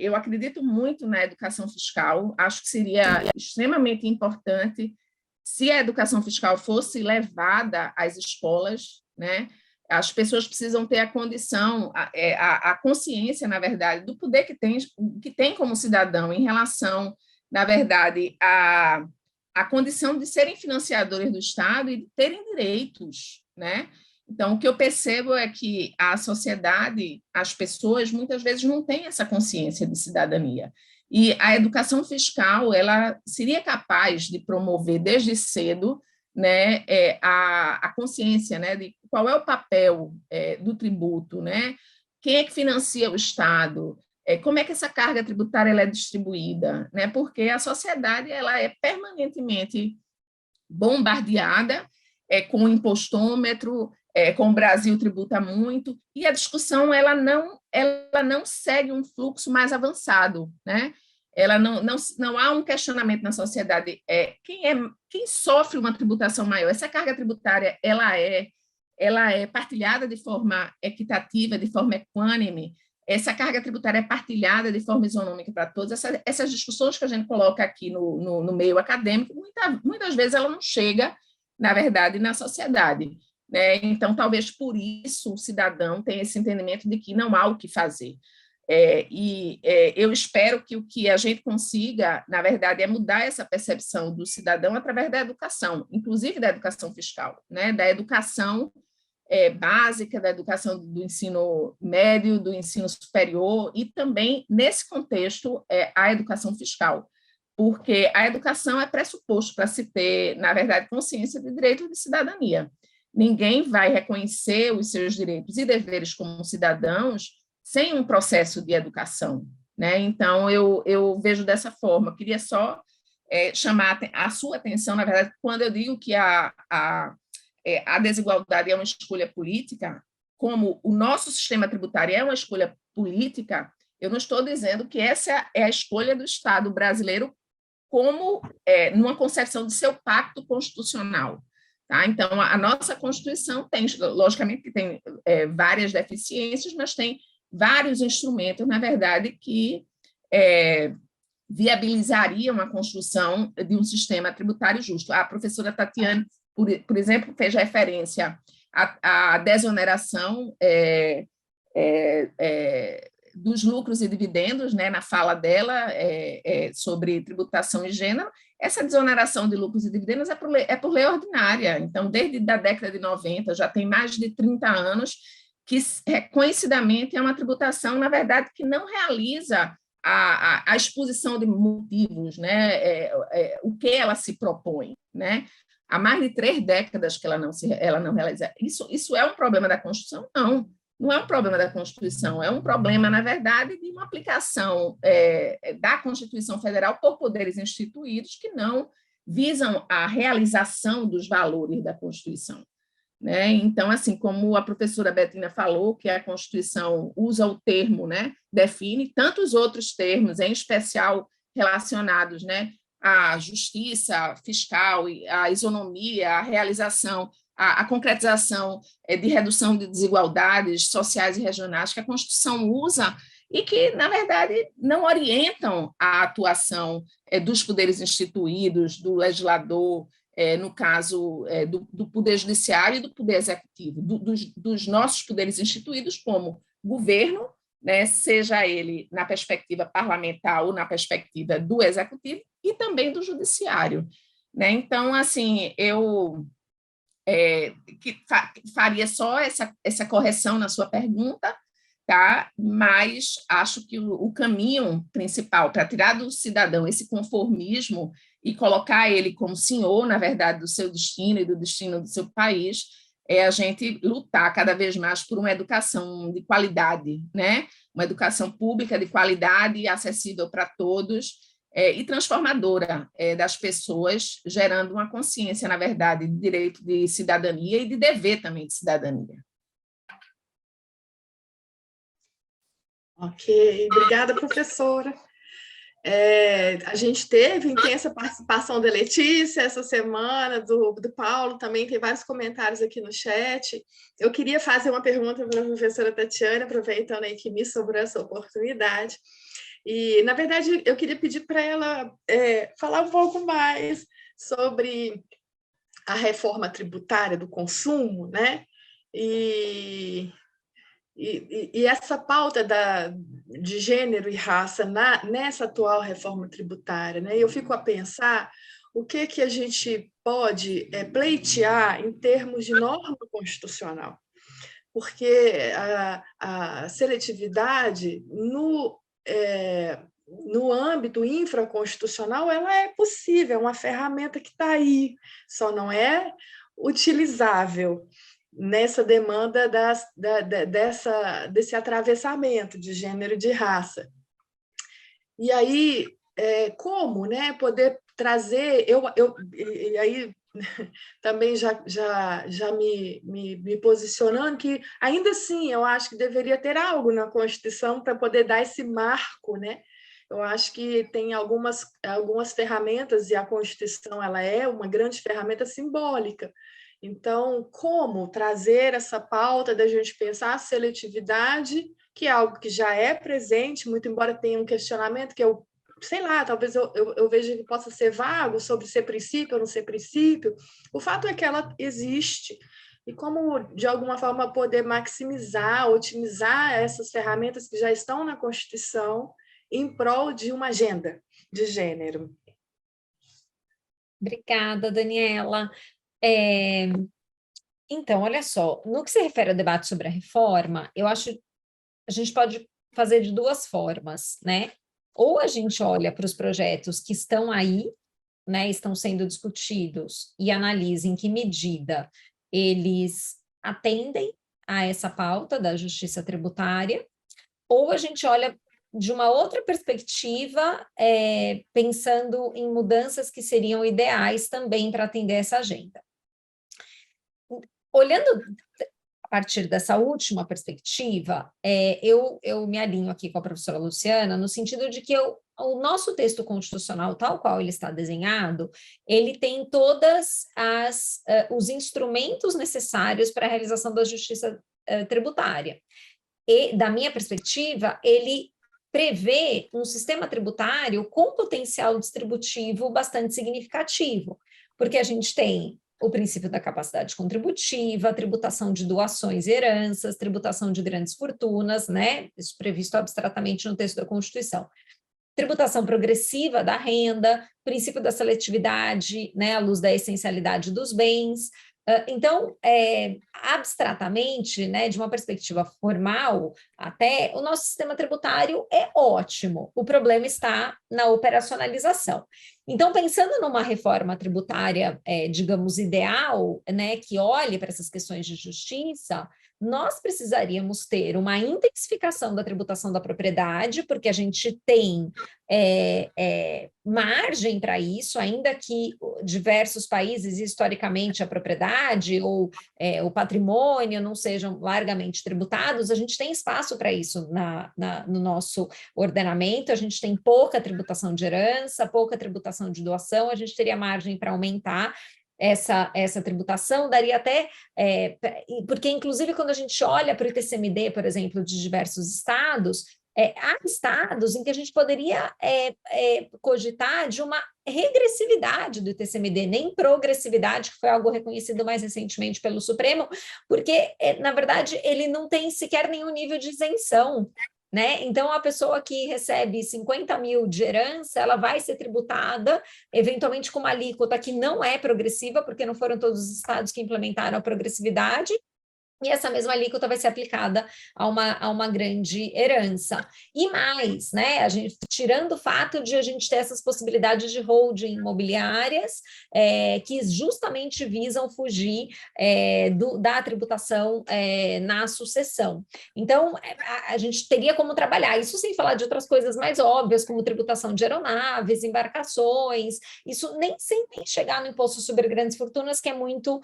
Eu acredito muito na educação fiscal, acho que seria extremamente importante se a educação fiscal fosse levada às escolas, né? As pessoas precisam ter a condição, a consciência, na verdade, do poder que tem como cidadão em relação, na verdade, à condição de serem financiadores do Estado e de terem direitos, né? Então, o que eu percebo é que a sociedade, as pessoas, muitas vezes não têm essa consciência de cidadania. E a educação fiscal, ela seria capaz de promover desde cedo, né, a consciência, né, de qual é o papel do tributo, né, quem é que financia o Estado, como é que essa carga tributária ela é distribuída, né, porque a sociedade ela é permanentemente bombardeada com o impostômetro, com o Brasil tributa muito, e a discussão ela não segue um fluxo mais avançado, né? Ela não há um questionamento na sociedade, quem sofre uma tributação maior? Essa carga tributária ela é partilhada de forma equitativa, de forma equânime, essa carga tributária é partilhada de forma isonômica para todos, essas discussões que a gente coloca aqui no meio acadêmico, muitas vezes ela não chega, na verdade, na sociedade. Né? Então, talvez por isso o cidadão tenha esse entendimento de que não há o que fazer. Eu espero que o que a gente consiga, na verdade, é mudar essa percepção do cidadão através da educação, inclusive da educação fiscal, né? Da educação básica, da educação do ensino médio, do ensino superior e também, nesse contexto, a educação fiscal, porque a educação é pressuposto para se ter, na verdade, consciência de direito de cidadania. Ninguém vai reconhecer os seus direitos e deveres como cidadãos sem um processo de educação, né? Então, eu vejo dessa forma. Queria só chamar a sua atenção, na verdade, quando eu digo que a desigualdade é uma escolha política, como o nosso sistema tributário é uma escolha política, eu não estou dizendo que essa é a escolha do Estado brasileiro como numa concepção de seu pacto constitucional. Tá? Então, a nossa Constituição tem, logicamente, que tem várias deficiências, mas tem vários instrumentos, na verdade, que viabilizariam a construção de um sistema tributário justo. A professora Tatiane por exemplo, fez referência à desoneração dos lucros e dividendos, né, na fala dela sobre tributação e gênero. Essa desoneração de lucros e dividendos é por lei ordinária. Então, desde a década de 90, já tem mais de 30 anos, que reconhecidamente é uma tributação, na verdade, que não realiza a exposição de motivos, né, o que ela se propõe, né? Há mais de 3 décadas que ela não realiza. Isso é um problema da Constituição? Não é um problema da Constituição, é um problema, na verdade, de uma aplicação da Constituição Federal por poderes instituídos que não visam a realização dos valores da Constituição. Né? Então, assim, como a professora Betina falou, que a Constituição usa o termo, né, define tantos outros termos, em especial relacionados, né, à justiça fiscal, à isonomia, à realização, à concretização de redução de desigualdades sociais e regionais que a Constituição usa e que, na verdade, não orientam a atuação dos poderes instituídos, do legislador, no caso do Poder Judiciário e do Poder Executivo, dos nossos poderes instituídos como governo, né, seja ele na perspectiva parlamentar ou na perspectiva do Executivo, e também do Judiciário. Né? Então, assim, eu faria só essa correção na sua pergunta, tá? Mas acho que o caminho principal para tirar do cidadão esse conformismo e colocar ele como senhor, na verdade, do seu destino e do destino do seu país, é a gente lutar cada vez mais por uma educação de qualidade, né? Uma educação pública de qualidade, acessível para todos, e transformadora das pessoas, gerando uma consciência, na verdade, de direito de cidadania e de dever também de cidadania. Ok, obrigada, professora. A gente teve intensa participação da Letícia essa semana, do Paulo também, tem vários comentários aqui no chat. Eu queria fazer uma pergunta para a professora Tatiana, aproveitando aí que me sobrou essa oportunidade. E, na verdade, eu queria pedir para ela falar um pouco mais sobre a reforma tributária do consumo, né? E essa pauta de gênero e raça nessa atual reforma tributária, né? Eu fico a pensar o que a gente pode pleitear em termos de norma constitucional, porque a seletividade no âmbito infraconstitucional ela é possível, é uma ferramenta que está aí, só não é utilizável nessa demanda desse atravessamento de gênero e de raça. E aí, como, né, poder trazer... E aí, também já me posicionando que, ainda assim, eu acho que deveria ter algo na Constituição para poder dar esse marco, né? Eu acho que tem algumas ferramentas, e a Constituição ela é uma grande ferramenta simbólica. Então, como trazer essa pauta da gente pensar a seletividade, que é algo que já é presente, muito embora tenha um questionamento que eu, sei lá, talvez eu veja que possa ser vago sobre ser princípio ou não ser princípio. O fato é que ela existe. E como, de alguma forma, poder maximizar, otimizar essas ferramentas que já estão na Constituição em prol de uma agenda de gênero. Obrigada, Daniela. Então, olha só, no que se refere ao debate sobre a reforma, eu acho que a gente pode fazer de 2 formas, né? Ou a gente olha para os projetos que estão aí, né, estão sendo discutidos e analisa em que medida eles atendem a essa pauta da justiça tributária, ou a gente olha de uma outra perspectiva, pensando em mudanças que seriam ideais também para atender essa agenda. Olhando a partir dessa última perspectiva, eu me alinho aqui com a professora Luciana, no sentido de que o nosso texto constitucional, tal qual ele está desenhado, ele tem todos os instrumentos necessários para a realização da justiça tributária. E, da minha perspectiva, ele prevê um sistema tributário com potencial distributivo bastante significativo, porque a gente tem o princípio da capacidade contributiva, tributação de doações e heranças, tributação de grandes fortunas, né? Isso previsto abstratamente no texto da Constituição. Tributação progressiva da renda, princípio da seletividade, né, à luz da essencialidade dos bens. Então, abstratamente, né, de uma perspectiva formal, até o nosso sistema tributário é ótimo. O problema está na operacionalização. Então, pensando numa reforma tributária, digamos, ideal, né, que olhe para essas questões de justiça, nós precisaríamos ter uma intensificação da tributação da propriedade, porque a gente tem margem para isso, ainda que diversos países, historicamente, a propriedade ou o patrimônio não sejam largamente tributados, a gente tem espaço para isso no nosso ordenamento, a gente tem pouca tributação de herança, pouca tributação de doação, a gente teria margem para aumentar essa tributação, daria até, porque inclusive quando a gente olha para o ITCMD, por exemplo, de diversos estados, há estados em que a gente poderia cogitar de uma regressividade do ITCMD, nem progressividade, que foi algo reconhecido mais recentemente pelo Supremo, porque, na verdade, ele não tem sequer nenhum nível de isenção, né? Então, a pessoa que recebe 50 mil de herança, ela vai ser tributada, eventualmente com uma alíquota que não é progressiva, porque não foram todos os estados que implementaram a progressividade, e essa mesma alíquota vai ser aplicada a uma grande herança. E mais, né, a gente, tirando o fato de a gente ter essas possibilidades de holding imobiliárias, que justamente visam fugir da tributação na sucessão. Então, a gente teria como trabalhar, isso sem falar de outras coisas mais óbvias, como tributação de aeronaves, embarcações, isso nem chegar no imposto sobre grandes fortunas, que é muito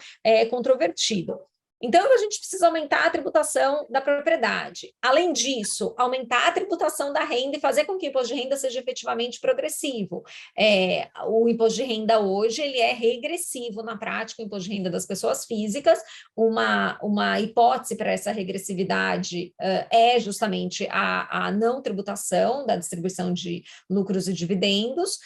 controvertido. Então, a gente precisa aumentar a tributação da propriedade. Além disso, aumentar a tributação da renda e fazer com que o imposto de renda seja efetivamente progressivo. O imposto de renda hoje ele é regressivo na prática, o imposto de renda das pessoas físicas. Uma hipótese para essa regressividade é justamente a não tributação da distribuição de lucros e dividendos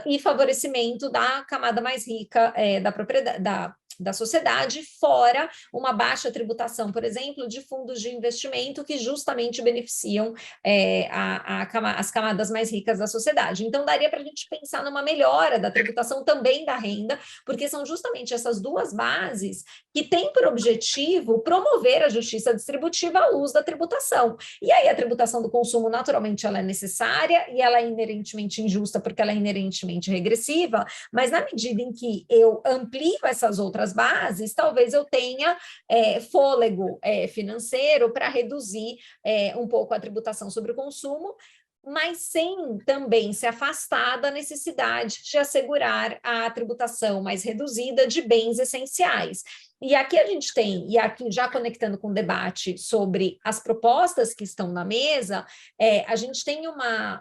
e favorecimento da camada mais rica da propriedade, da sociedade, fora uma baixa tributação, por exemplo, de fundos de investimento que justamente beneficiam as camadas mais ricas da sociedade. Então, daria para a gente pensar numa melhora da tributação também da renda, porque são justamente essas duas bases que têm por objetivo promover a justiça distributiva à luz da tributação. E aí a tributação do consumo, naturalmente, ela é necessária e ela é inerentemente injusta porque ela é inerentemente regressiva, mas na medida em que eu amplio essas outras bases, talvez eu tenha fôlego financeiro para reduzir um pouco a tributação sobre o consumo, mas sem também se afastar da necessidade de assegurar a tributação mais reduzida de bens essenciais. E aqui a gente tem, e aqui já conectando com o debate sobre as propostas que estão na mesa, a gente tem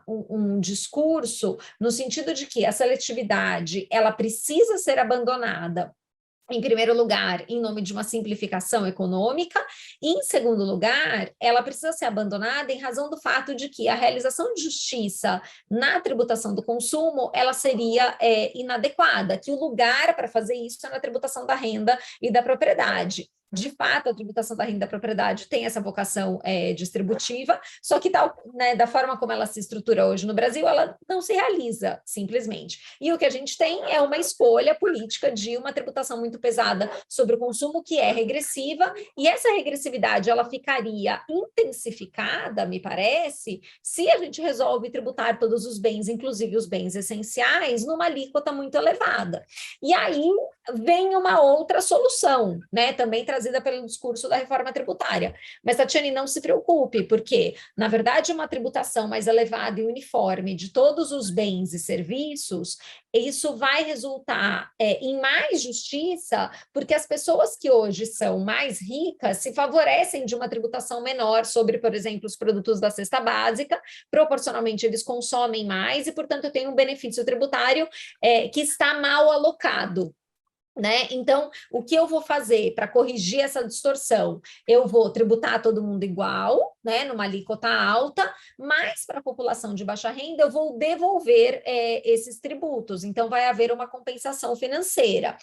um discurso no sentido de que a seletividade ela precisa ser abandonada, em primeiro lugar, em nome de uma simplificação econômica, e, em segundo lugar, ela precisa ser abandonada em razão do fato de que a realização de justiça na tributação do consumo, ela seria inadequada, que o lugar para fazer isso é na tributação da renda e da propriedade. De fato, a tributação da renda da propriedade tem essa vocação distributiva, só que tal, né, da forma como ela se estrutura hoje no Brasil, ela não se realiza, simplesmente. E o que a gente tem é uma escolha política de uma tributação muito pesada sobre o consumo, que é regressiva, e essa regressividade ela ficaria intensificada, me parece, se a gente resolve tributar todos os bens, inclusive os bens essenciais, numa alíquota muito elevada. E aí vem uma outra solução, né, também trazida pelo discurso da reforma tributária. Mas, Tatiane, não se preocupe, porque, na verdade, uma tributação mais elevada e uniforme de todos os bens e serviços, isso vai resultar em mais justiça, porque as pessoas que hoje são mais ricas se favorecem de uma tributação menor sobre, por exemplo, os produtos da cesta básica, proporcionalmente eles consomem mais e, portanto, eu tenho um benefício tributário que está mal alocado. Né? Então, o que eu vou fazer para corrigir essa distorção? Eu vou tributar todo mundo igual, né, numa alíquota alta, mas para a população de baixa renda eu vou devolver esses tributos. Então, vai haver uma compensação financeira.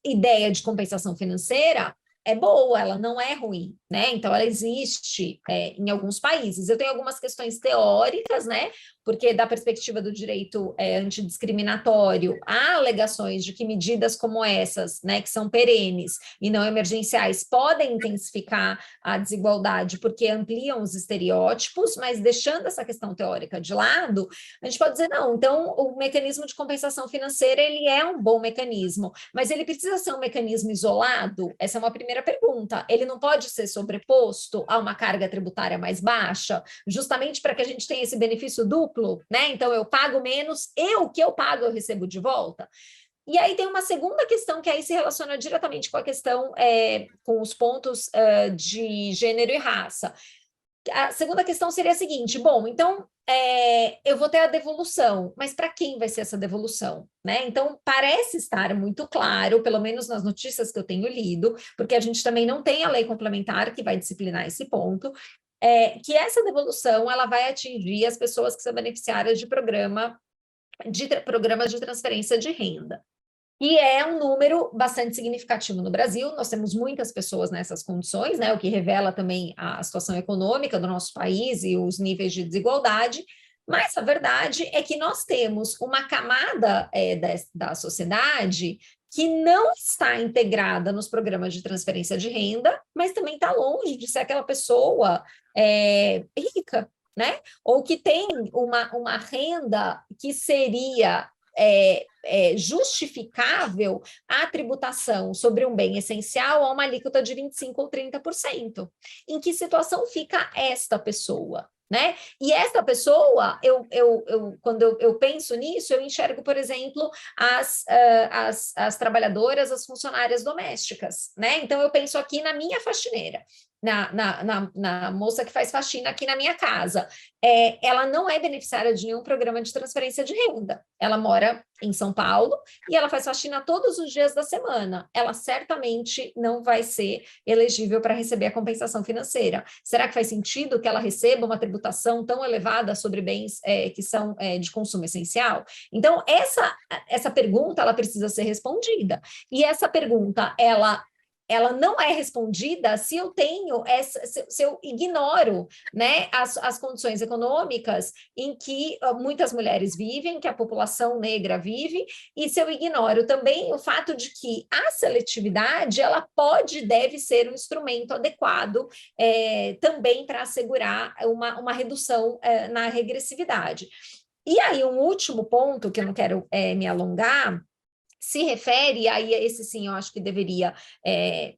ideia de compensação financeira é boa, ela não é ruim, né? Então, ela existe em alguns países. Eu tenho algumas questões teóricas, né? Porque, da perspectiva do direito antidiscriminatório, há alegações de que medidas como essas, né, que são perenes e não emergenciais, podem intensificar a desigualdade porque ampliam os estereótipos, mas deixando essa questão teórica de lado, a gente pode dizer, não, então o mecanismo de compensação financeira, ele é um bom mecanismo, mas ele precisa ser um mecanismo isolado? Essa é uma primeira pergunta. Ele não pode ser sobreposto a uma carga tributária mais baixa, justamente para que a gente tenha esse benefício duplo, né? Então, eu pago menos e o que eu pago eu recebo de volta. E aí tem uma segunda questão que aí se relaciona diretamente com a questão, com os pontos de gênero e raça. A segunda questão seria a seguinte, bom, então eu vou ter a devolução, mas para quem vai ser essa devolução, né? Então, parece estar muito claro, pelo menos nas notícias que eu tenho lido, porque a gente também não tem a lei complementar que vai disciplinar esse ponto, que essa devolução ela vai atingir as pessoas que são beneficiárias de programas de transferência de renda. E é um número bastante significativo no Brasil, nós temos muitas pessoas nessas condições, né, o que revela também a situação econômica do nosso país e os níveis de desigualdade, mas a verdade é que nós temos uma camada da sociedade que não está integrada nos programas de transferência de renda, mas também está longe de ser aquela pessoa rica, né? Ou que tem uma renda que seria justificável a tributação sobre um bem essencial a uma alíquota de 25% ou 30%. Em que situação fica esta pessoa? Né? E esta pessoa, quando eu penso nisso, eu enxergo, por exemplo, as trabalhadoras, as funcionárias domésticas, né? Então, eu penso aqui na minha faxineira, na moça que faz faxina aqui na minha casa. Ela não é beneficiária de nenhum programa de transferência de renda. Ela mora em São Paulo e ela faz faxina todos os dias da semana. Ela certamente não vai ser elegível para receber a compensação financeira. Será que faz sentido que ela receba uma tributação tão elevada sobre bens que são de consumo essencial? Então, essa pergunta ela precisa ser respondida. E essa pergunta, ela não é respondida se eu se eu ignoro, né, as condições econômicas em que muitas mulheres vivem, que a população negra vive, e se eu ignoro também o fato de que a seletividade, ela pode e deve ser um instrumento adequado também para assegurar uma redução na regressividade. E aí, um último ponto, que eu não quero me alongar, se refere, aí esse sim eu acho que deveria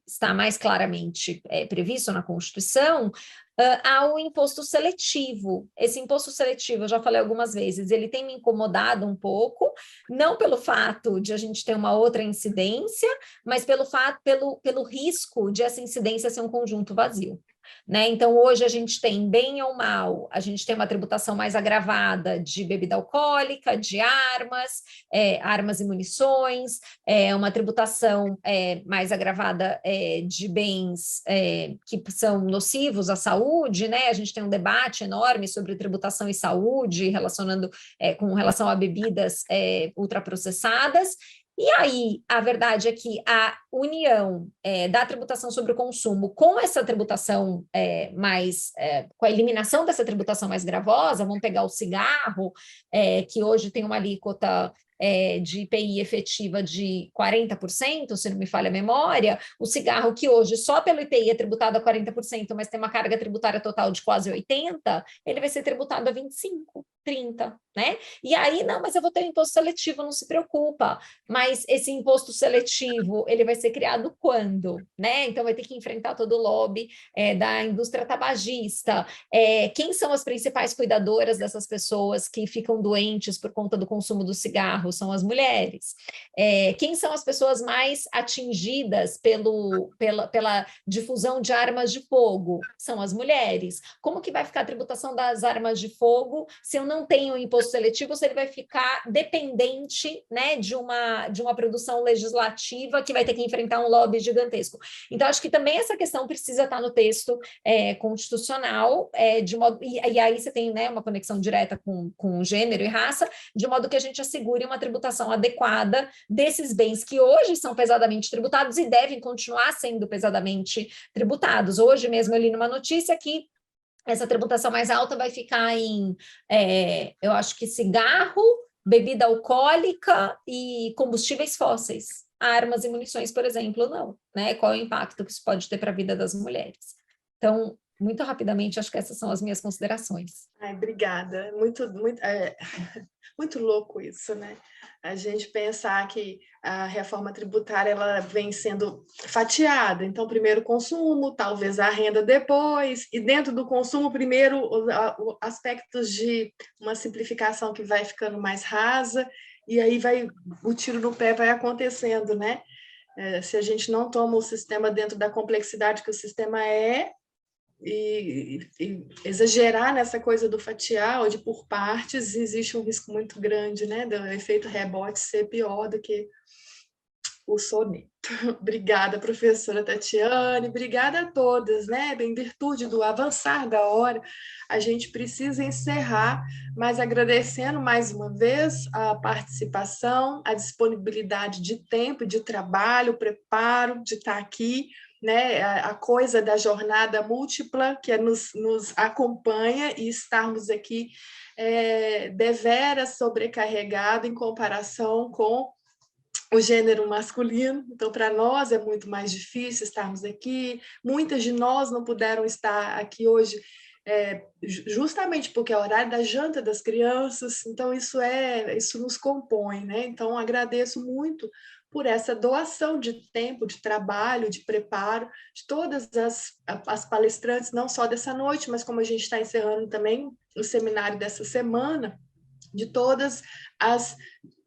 estar mais claramente previsto na Constituição, ao imposto seletivo. Esse imposto seletivo, eu já falei algumas vezes, ele tem me incomodado um pouco, não pelo fato de a gente ter uma outra incidência, mas pelo risco de essa incidência ser um conjunto vazio. Né? Então, hoje a gente tem, bem ou mal, a gente tem uma tributação mais agravada de bebida alcoólica, de armas e munições, uma tributação mais agravada de bens que são nocivos à saúde, né? A gente tem um debate enorme sobre tributação e saúde, com relação a bebidas ultraprocessadas. E aí, a verdade é que a união da tributação sobre o consumo com essa tributação com a eliminação dessa tributação mais gravosa, vamos pegar o cigarro, que hoje tem uma alíquota de IPI efetiva de 40%, se não me falha a memória, o cigarro que hoje só pelo IPI é tributado a 40%, mas tem uma carga tributária total de quase 80%, ele vai ser tributado a 25%, 30%, né? E aí, não, mas eu vou ter um imposto seletivo, não se preocupa, mas esse imposto seletivo, ele vai ser criado quando, né? Então, vai ter que enfrentar todo o lobby da indústria tabagista, quem são as principais cuidadoras dessas pessoas que ficam doentes por conta do consumo do cigarro? São as mulheres. Quem são as pessoas mais atingidas pela difusão de armas de fogo? São as mulheres. Como que vai ficar a tributação das armas de fogo se eu não tenho imposto seletivo, se ele vai ficar dependente, né, de uma produção legislativa que vai ter que enfrentar um lobby gigantesco? Então, acho que também essa questão precisa estar no texto constitucional, e aí você tem, né, uma conexão direta com gênero e raça, de modo que a gente assegure uma uma tributação adequada desses bens que hoje são pesadamente tributados e devem continuar sendo pesadamente tributados. Hoje mesmo eu li numa notícia que essa tributação mais alta vai ficar em, eu acho que cigarro, bebida alcoólica e combustíveis fósseis. Armas e munições, por exemplo, não, né? Qual é o impacto que isso pode ter para a vida das mulheres? Então, muito rapidamente, acho que essas são as minhas considerações. Ai, obrigada. Muito louco isso, né? A gente pensar que a reforma tributária ela vem sendo fatiada. Então, primeiro o consumo, talvez a renda depois, e dentro do consumo, primeiro os aspectos de uma simplificação que vai ficando mais rasa, e aí o tiro no pé vai acontecendo, né? Se a gente não toma o sistema dentro da complexidade que o sistema é, e exagerar nessa coisa do fatiar ou de por partes, existe um risco muito grande, né, do efeito rebote ser pior do que o soneto. Obrigada, professora Tatiane, obrigada a todas, né, em virtude do avançar da hora, a gente precisa encerrar, mas agradecendo mais uma vez a participação, a disponibilidade de tempo, de trabalho, o preparo de estar aqui, né, a coisa da jornada múltipla que nos acompanha e estarmos aqui deveras sobrecarregado em comparação com o gênero masculino. Então, para nós é muito mais difícil estarmos aqui. Muitas de nós não puderam estar aqui hoje justamente porque é o horário da janta das crianças. Então, isso nos compõe, né? Então, agradeço muito por essa doação de tempo, de trabalho, de preparo, de todas as palestrantes, não só dessa noite, mas como a gente está encerrando também o seminário dessa semana, de todas as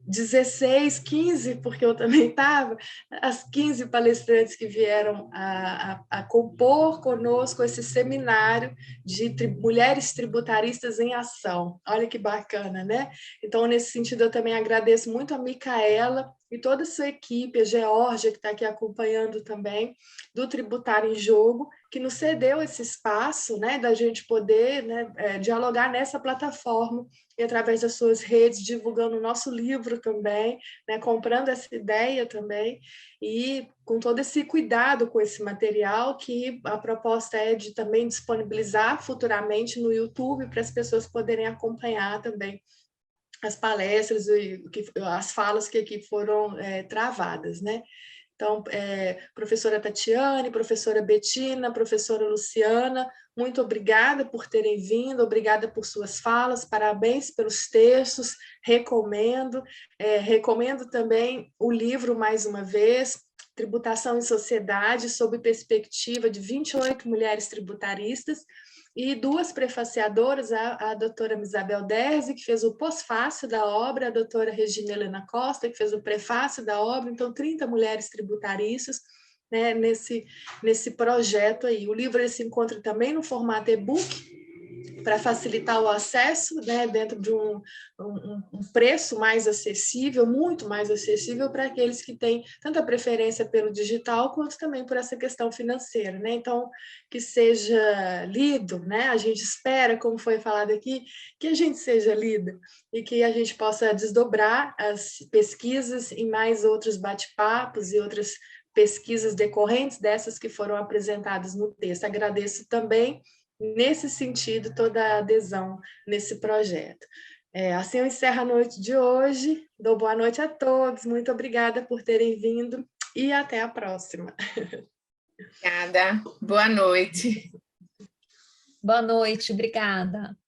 16, 15, porque eu também estava, as 15 palestrantes que vieram a compor conosco esse seminário de mulheres tributaristas em ação. Olha que bacana, né? Então, nesse sentido, eu também agradeço muito a Micaela e toda a sua equipe, a Geórgia, que está aqui acompanhando também, do Tributário em Jogo, que nos cedeu esse espaço, né, da gente poder, né, dialogar nessa plataforma e através das suas redes, divulgando o nosso livro também, né, comprando essa ideia também, e com todo esse cuidado com esse material, que a proposta é de também disponibilizar futuramente no YouTube para as pessoas poderem acompanhar também as palestras e as falas que aqui foram travadas, né? Então, professora Tatiane, professora Betina, professora Luciana, muito obrigada por terem vindo, obrigada por suas falas, parabéns pelos textos, recomendo também o livro, mais uma vez, Tributação em Sociedade, sob perspectiva de 28 mulheres tributaristas, e duas prefaciadoras, a doutora Isabel Derzi, que fez o pós-fácio da obra, a doutora Regina Helena Costa, que fez o prefácio da obra, então 30 mulheres tributaristas, né, nesse projeto aí. O livro ele se encontra também no formato e-book, para facilitar o acesso, né, dentro de um preço mais acessível, muito mais acessível para aqueles que têm tanta preferência pelo digital quanto também por essa questão financeira, né? Então, que seja lido, né? A gente espera, como foi falado aqui, que a gente seja lida e que a gente possa desdobrar as pesquisas em mais outros bate-papos e outras pesquisas decorrentes dessas que foram apresentadas no texto. Agradeço também nesse sentido, toda a adesão nesse projeto. Assim eu encerro a noite de hoje, dou boa noite a todos, muito obrigada por terem vindo e até a próxima. Obrigada, boa noite. Boa noite, obrigada.